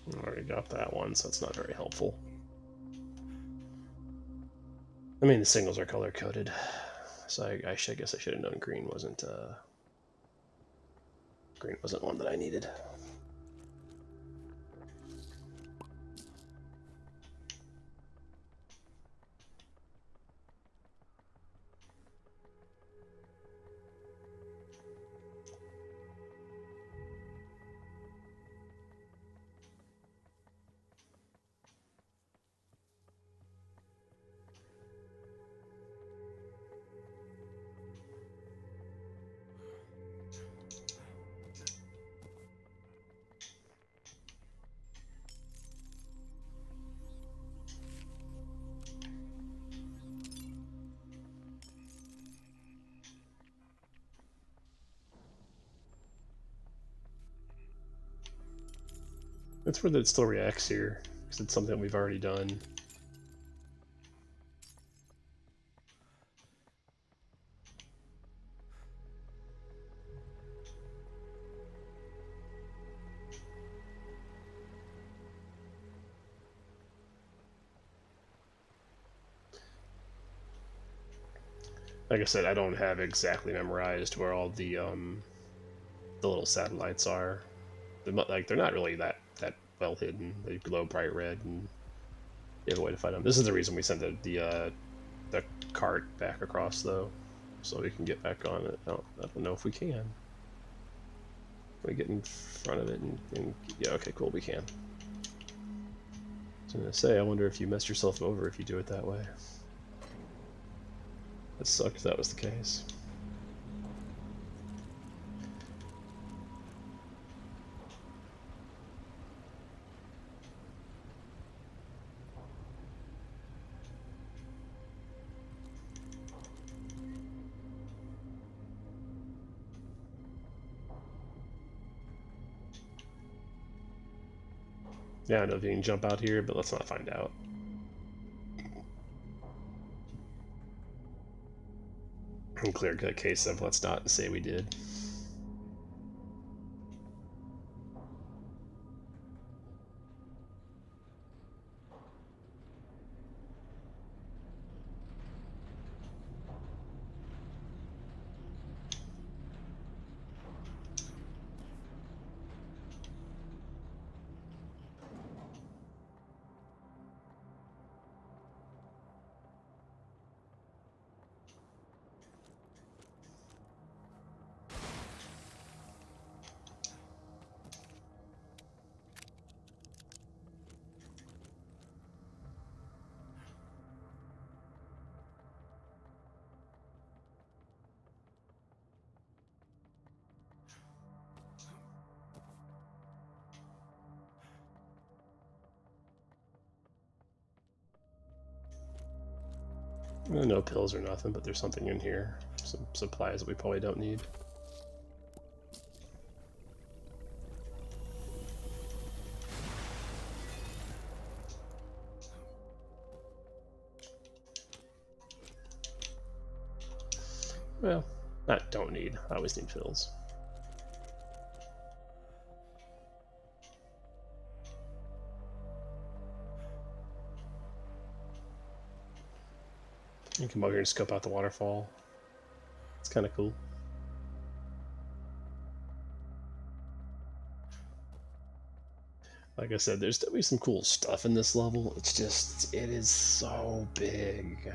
I already got that one, so it's not very helpful. I mean, the signals are color coded, so I guess I should have known green wasn't one that I needed. It's weird that it still reacts here, because it's something we've already done. Like I said, I don't have exactly memorized where all the little satellites are. They're not really that well hidden. They glow bright red, and you have a way to find them. This is the reason we sent the cart back across, though, so we can get back on it. I don't know if we can. Can we get in front of it and yeah, okay, cool, we can. I was gonna say, I wonder if you messed yourself over if you do it that way. That sucked if that was the case. Yeah, I don't know if you can jump out here, but let's not find out. In clear cut case of let's not say we did. No pills or nothing, but there's something in here. Some supplies that we probably don't need. Well, not don't need. I always need pills. You can come over here and scope out the waterfall. It's kind of cool. Like I said, there's definitely some cool stuff in this level. It's just, it is so big.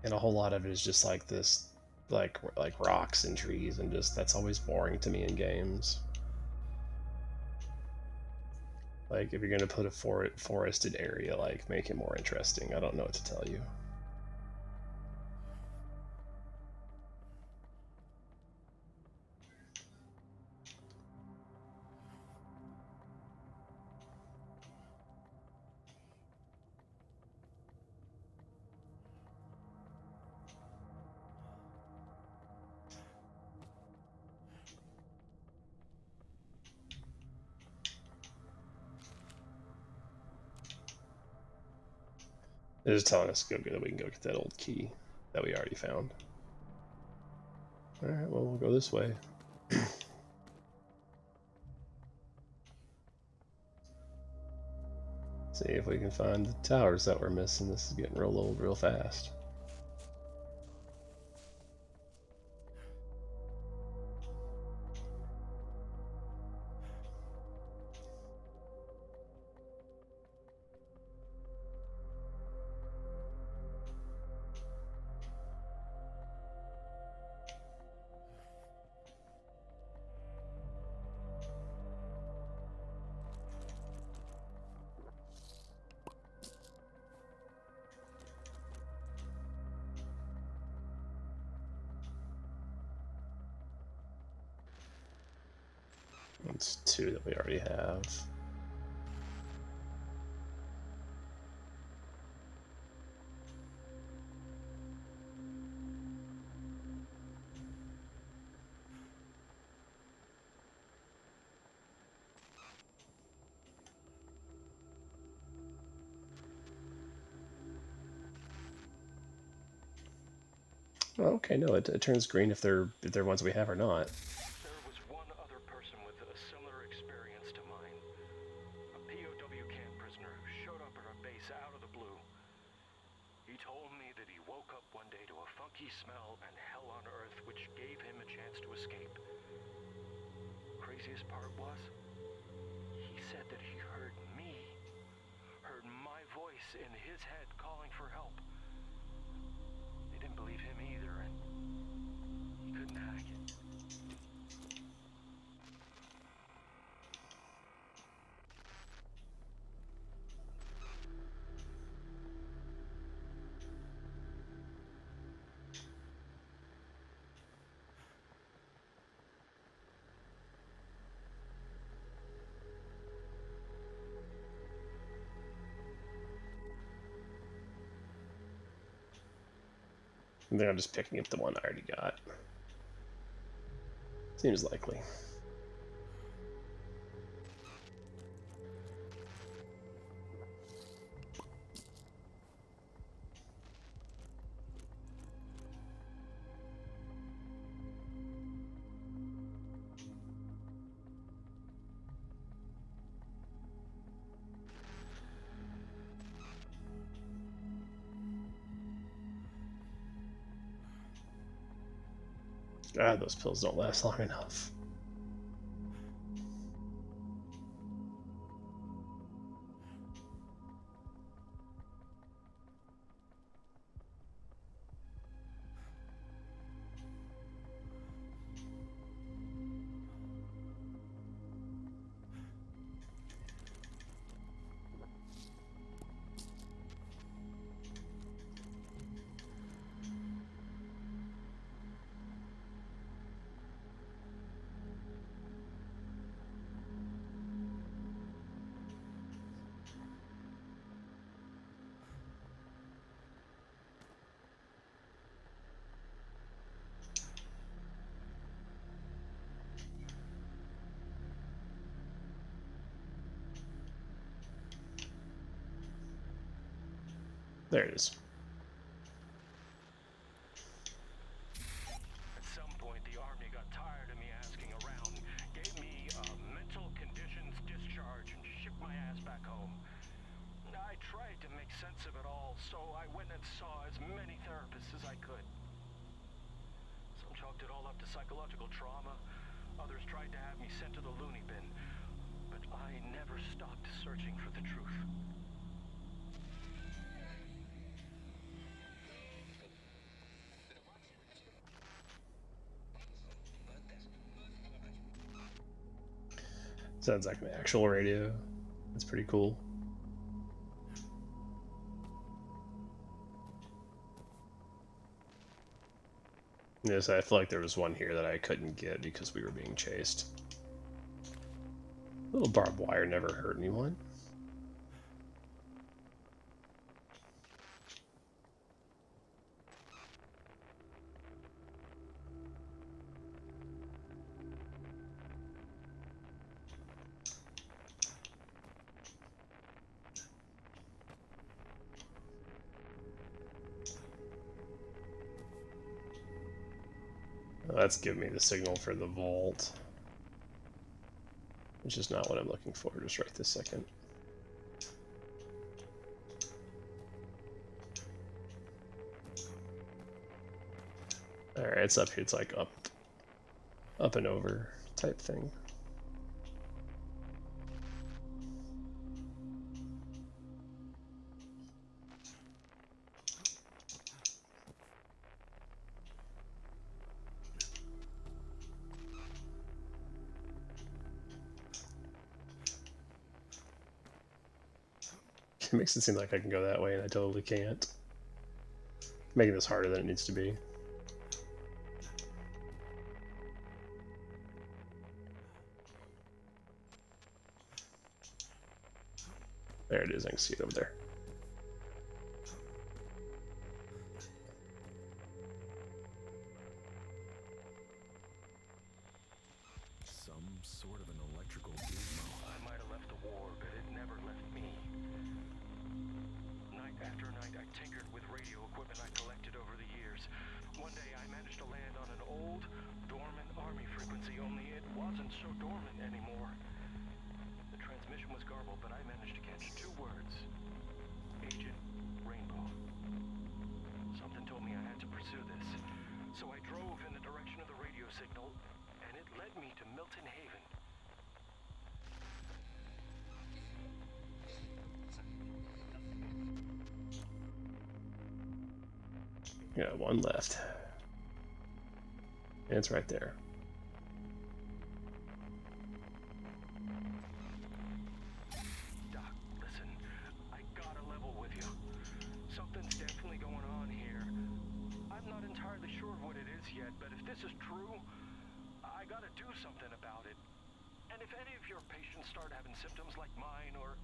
And a whole lot of it is just like this, like rocks and trees, and just, that's always boring to me in games. Like, if you're going to put a forested area, like, make it more interesting. I don't know what to tell you. They're just telling us to go that we can go get that old key that we already found. Alright, well, we'll go this way. See if we can find the towers that we're missing. This is getting real old real fast. That's 2 that we already have. Okay, no, it turns green if they're ones we have or not. There was one other person with a similar experience to mine. A POW camp prisoner who showed up at our base out of the blue. He told me that he woke up one day to a funky smell and hell on earth which gave him a chance to escape. Craziest part was, he said that he heard me, heard my voice in his head calling for help. They didn't believe him either, and he couldn't hack it. I think I'm just picking up the one I already got. Seems likely. God, those pills don't last long enough. There it is. At some point, the Army got tired of me asking around, gave me a mental conditions discharge, and shipped my ass back home. I tried to make sense of it all, so I went and saw as many therapists as I could. Some chalked it all up to psychological trauma. Others tried to have me sent to the loony bin. But I never stopped searching for the truth. Sounds like an actual radio. That's pretty cool. Yes, I feel like there was one here that I couldn't get because we were being chased. Little barbed wire never hurt anyone. That's giving me the signal for the vault, which is not what I'm looking for just right this second. it's up here. It's like up and over type thing. It makes it seem like I can go that way, and I totally can't. Making this harder than it needs to be. There it is, I can see it over there. Some sort of an electrical gizmo. I might have left the war, but it never left me. Night after night, I tinkered with radio equipment I collected over the years. One day, I managed to land on an old, dormant army frequency, only it wasn't so dormant anymore. The transmission was garbled, but I managed to catch 2 words. Agent Rainbow. Something told me I had to pursue this. So I drove in the direction of the radio signal, and it led me to Milton Haven. Yeah, one left. And it's right there. Doc, listen, I gotta level with you. Something's definitely going on here. I'm not entirely sure what it is yet, but if this is true, I gotta do something about it. And if any of your patients start having symptoms like mine, or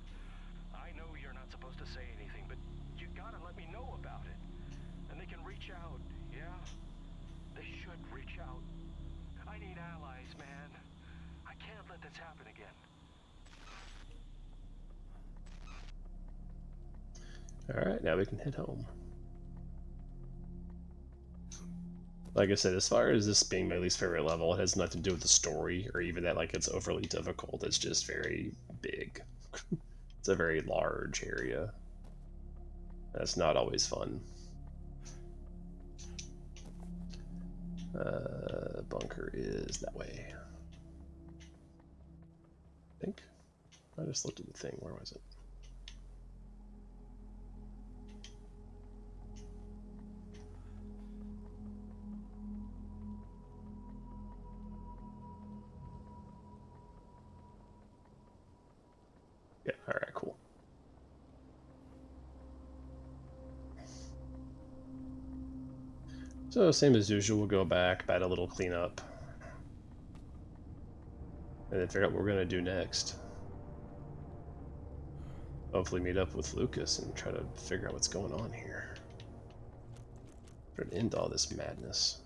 I know you're not supposed to say anything, but you gotta let me know about it. And they can reach out, yeah? They should reach out. I need allies, man. I can't let this happen again. Alright, now we can head home. Like I said, as far as this being my least favorite level, it has nothing to do with the story, or even that like it's overly difficult. It's just very big. It's a very large area. That's not always fun. Bunker is that way. I think. I just looked at the thing. Where was it? Yeah, alright, cool. So, same as usual, we'll go back, bat a little cleanup, and then figure out what we're going to do next. Hopefully meet up with Lucas and try to figure out what's going on here. Put an end to all this madness.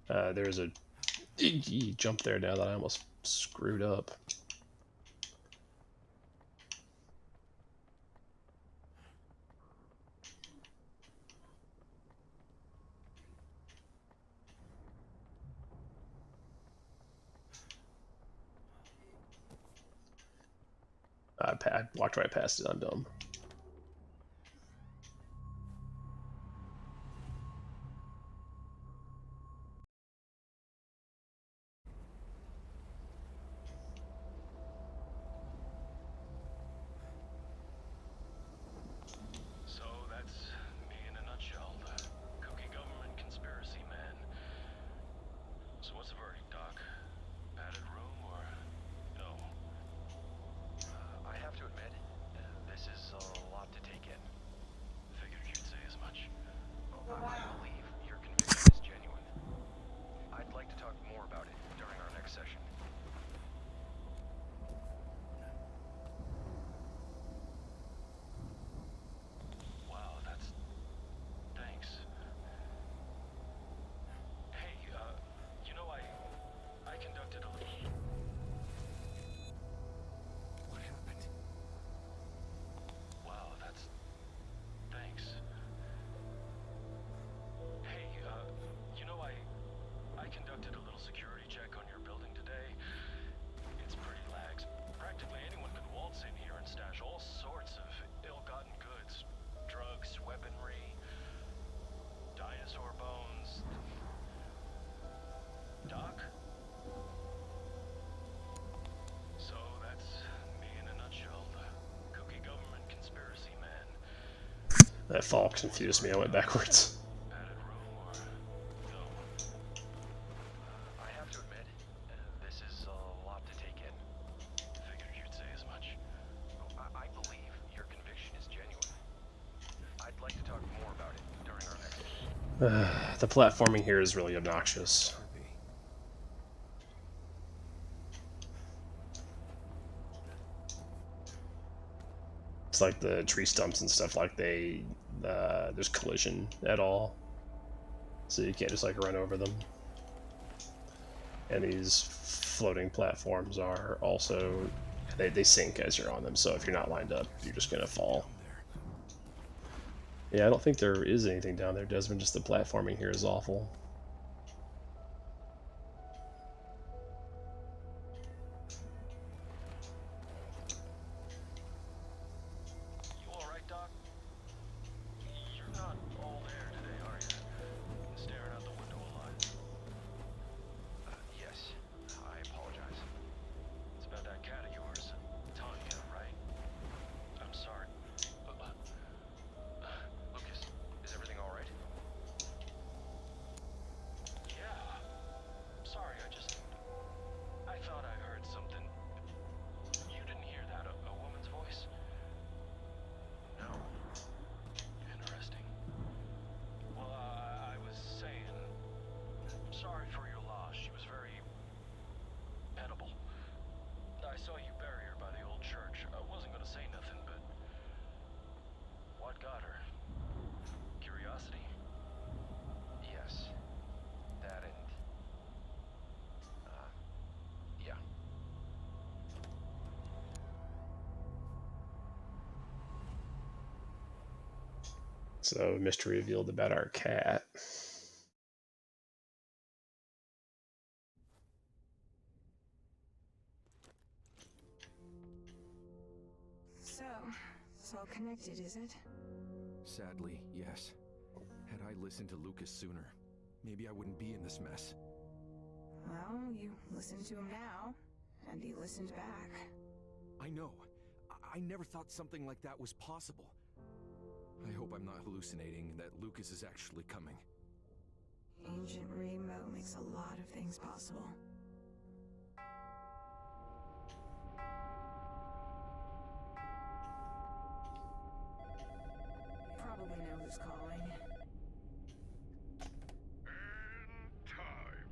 There's a jump there now that I almost screwed up. I walked right past it, I'm dumb. So that's me in a nutshell. The kooky government conspiracy man. So what's the verdict, Doc? Padded room or no? I have to admit, this is a lot to take in. Figured you'd say as much. I believe your conviction is genuine. I'd like to talk more about it during our next session. Wow, that's... Thanks. Hey, you know, I conducted a little... What happened? Wow, that's... Thanks. That fall confused me. I went backwards. Padded room or no? I have to admit, this is a lot to take in. Figured you'd say as much. I believe your conviction is genuine. I'd like to talk more about it during our next. The platforming here is really obnoxious. It's like the tree stumps and stuff, like there's collision at all, so you can't just like run over them. And these floating platforms are also, they sink as you're on them, so if you're not lined up, you're just gonna fall. Yeah, I don't think there is anything down there, Desmond, just the platforming here is awful. You alright, Doc? You're not all there today, are you? Staring out the window a lot. Yes, I apologize. It's about that cat of yours, Tanya, right? I'm sorry. Lucas, is everything alright? Yeah. Sorry, I thought I heard something. You didn't hear that, a woman's voice? No. Interesting. Well, I was saying, sorry for your loss. She was very pettable. I saw you bury her by the old church. I wasn't gonna say nothing, but what got her? Curiosity? Yes. That and yeah. So, mystery revealed about our cat. So, it's all connected, is it? Sadly, yes. Had I listened to Lucas sooner, maybe I wouldn't be in this mess. Well, you listened to him now, and he listened back. I know. I never thought something like that was possible. I hope I'm not hallucinating and that Lucas is actually coming. Ancient Rainbow makes a lot of things possible. You probably know who's calling. And time.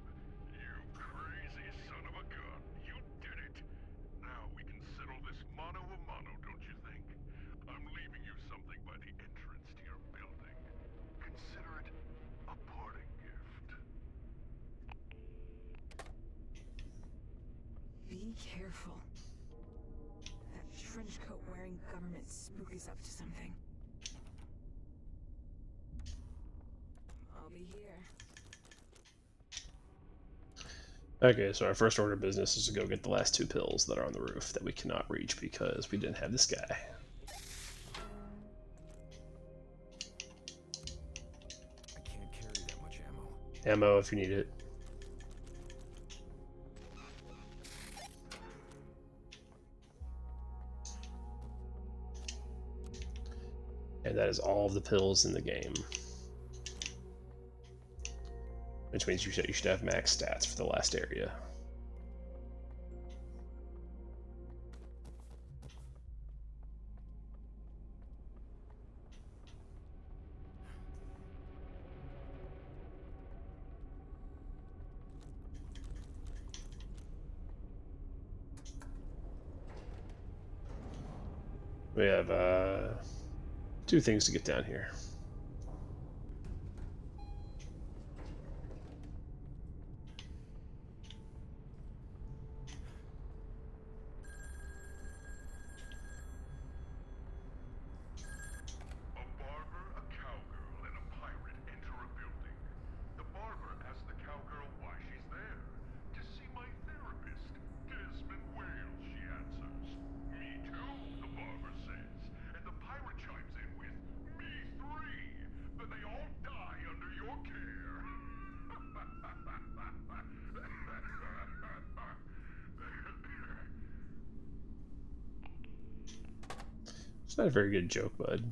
You crazy son of a gun. You did it. Now we can settle this mano a mano, don't you think? I'm leaving you something by the entrance to your building. Consider it a parting gift. Be careful. That trench coat wearing government spook is up to something. I'll be here. Okay, so our first order of business is to go get the last 2 pills that are on the roof that we cannot reach because we didn't have this guy. I can't carry that much ammo. Ammo if you need it. And that is all of the pills in the game. Which means you should have max stats for the last area. We have 2 things to get down here. A barber, a cowgirl, and a pirate enter a building. The barber asks the cowgirl why she's there. To see my therapist, Desmond Wales, she answers. Me too, the barber says. And the pirate chimes in with, me 3. Then they all die under your care. It's not a very good joke, bud.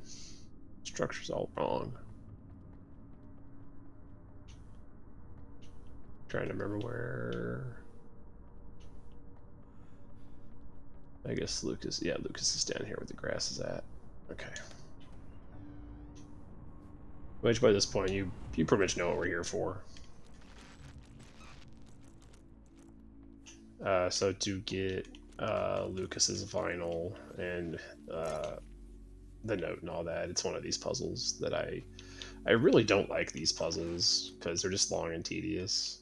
Just Structure's all wrong. Trying to remember where. I guess Lucas. Yeah, Lucas is down here where the grass is at. Okay. Which by this point you pretty much know what we're here for. So to get Lucas's vinyl and the note and all that, it's one of these puzzles that I really don't like these puzzles because they're just long and tedious.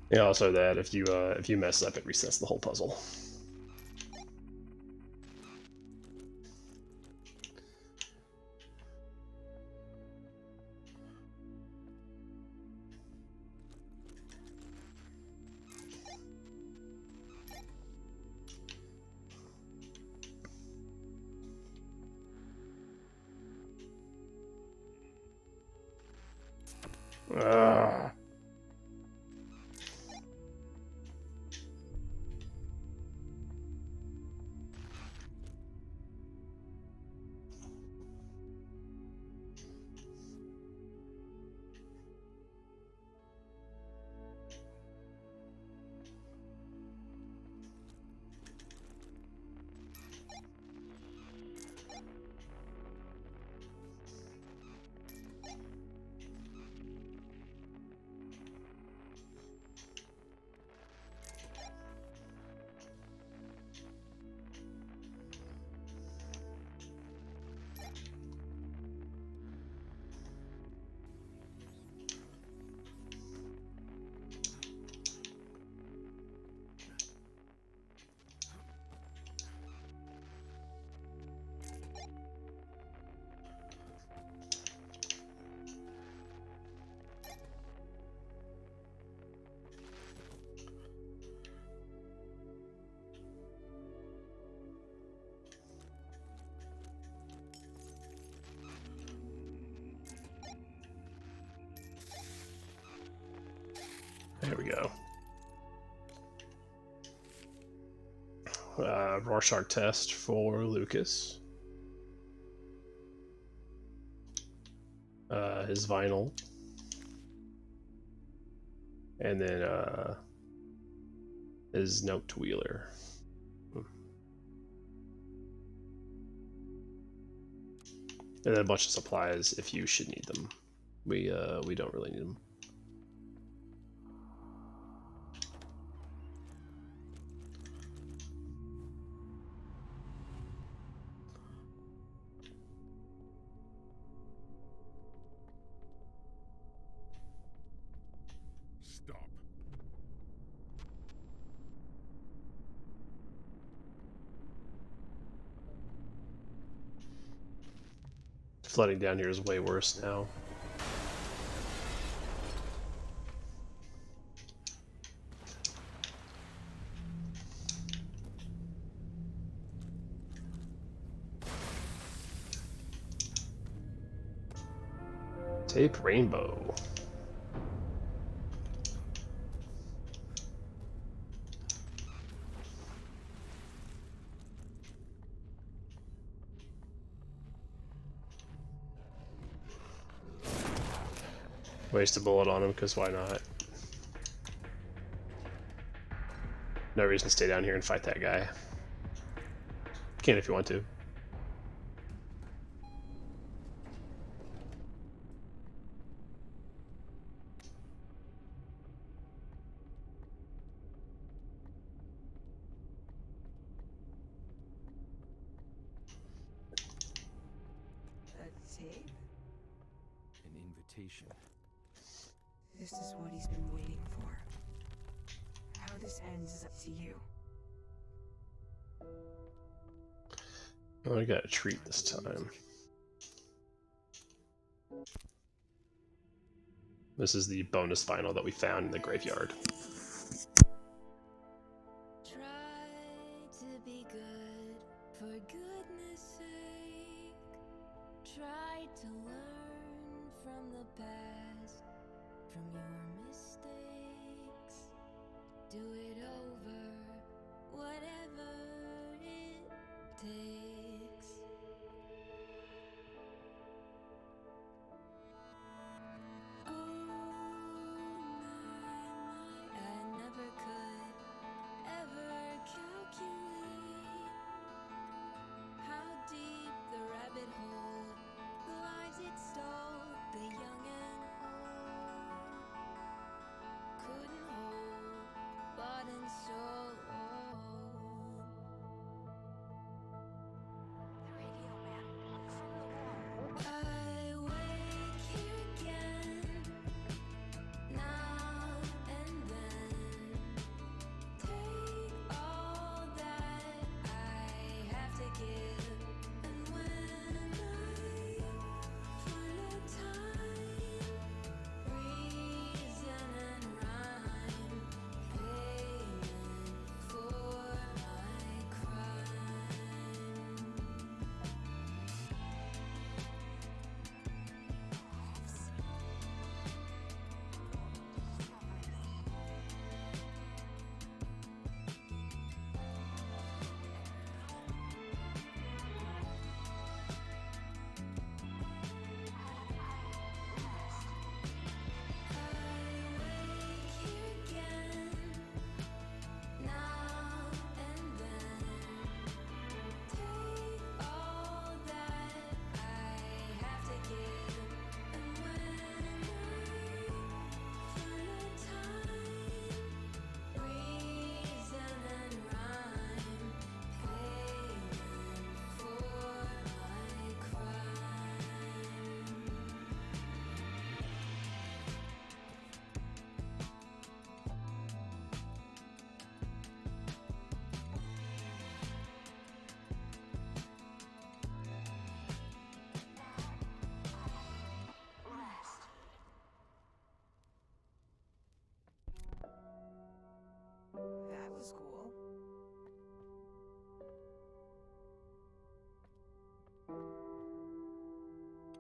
Yeah, also that if you mess up, it resets the whole puzzle. Ugh. There we go. Rorschach test for Lucas. His vinyl. And then his note to Wheeler. And then a bunch of supplies if you should need them. We don't really need them. Stop. Flooding down here is way worse now. Tape rainbow. Waste a bullet on him, because why not? No reason to stay down here and fight that guy. Can if you want to. A tape? An invitation. This is what he's been waiting for. How this ends is up to you. Oh, I got a treat this time. This is the bonus vinyl that we found in the graveyard. Try to be good for goodness sake. Try to learn from the past, from your mistakes. Do it over, whatever it takes. Oh my, I never could ever calculate how deep the rabbit hole, the lies it stole, the young and old couldn't hold, bought and sold. The radio man from the wall. I wake here again, now and then. Take all that I have to give, and when I find a time, reason and rhyme, payment for my crime. That was cool.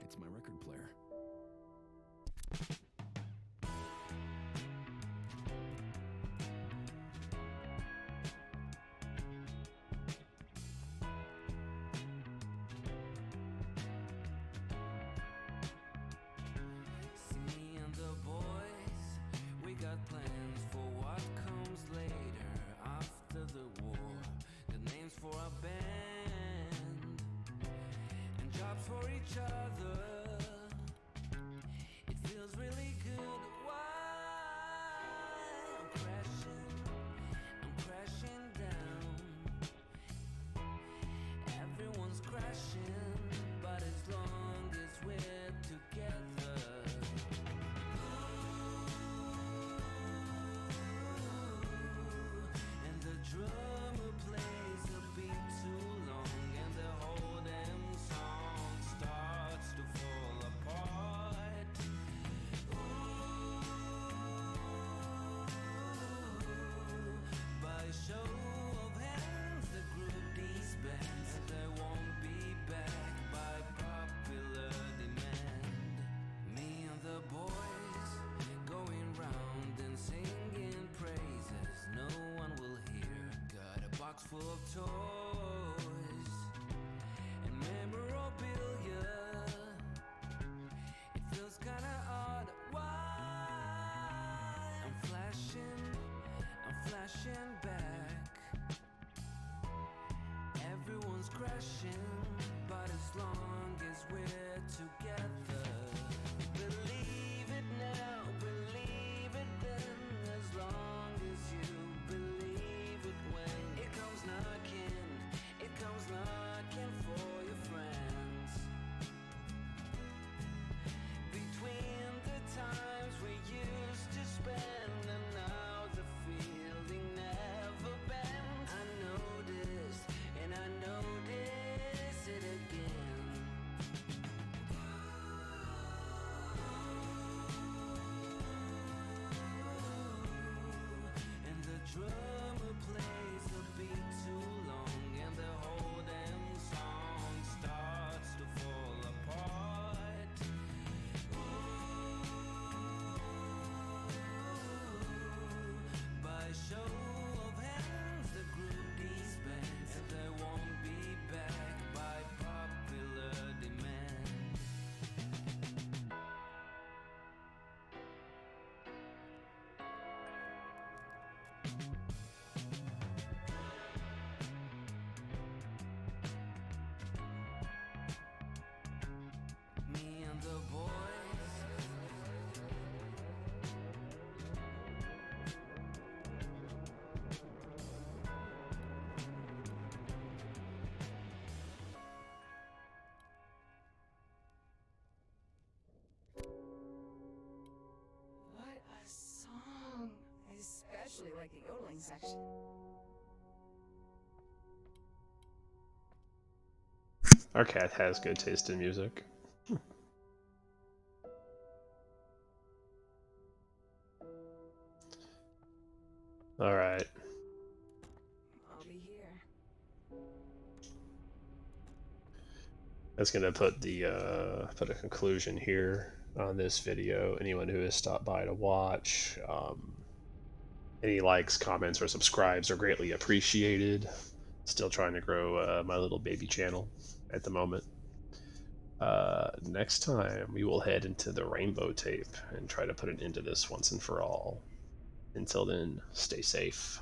It's my record player. See me and the boys, we got plans for what comes later after the war. Got names for our band and jobs for each other. It feels really good. Why? I'm crashing down. Everyone's crashing, but as long as we're together. And the drummer plays a beat too long, and the whole damn song starts to flashing back. Everyone's crashing, but as long as we're together, believe it now, believe it then. As long as you believe it when it comes knocking for your friends. Between the times we used to spend and now the feeling never bends. I noticed and I notice it again. And the drummer plays a beat too long, and the whole damn song starts to fall apart. By show of hands, the group disbands, and they won't be back by popular demand. Me and the boys. What a song! I especially like the yodeling section. Our cat has good taste in music. Alright. I'll be here. That's gonna put the put a conclusion here on this video. Anyone who has stopped by to watch, any likes, comments, or subscribes are greatly appreciated. Still trying to grow my little baby channel at the moment. Next time we will head into the rainbow tape and try to put an end to this once and for all. Until then, stay safe.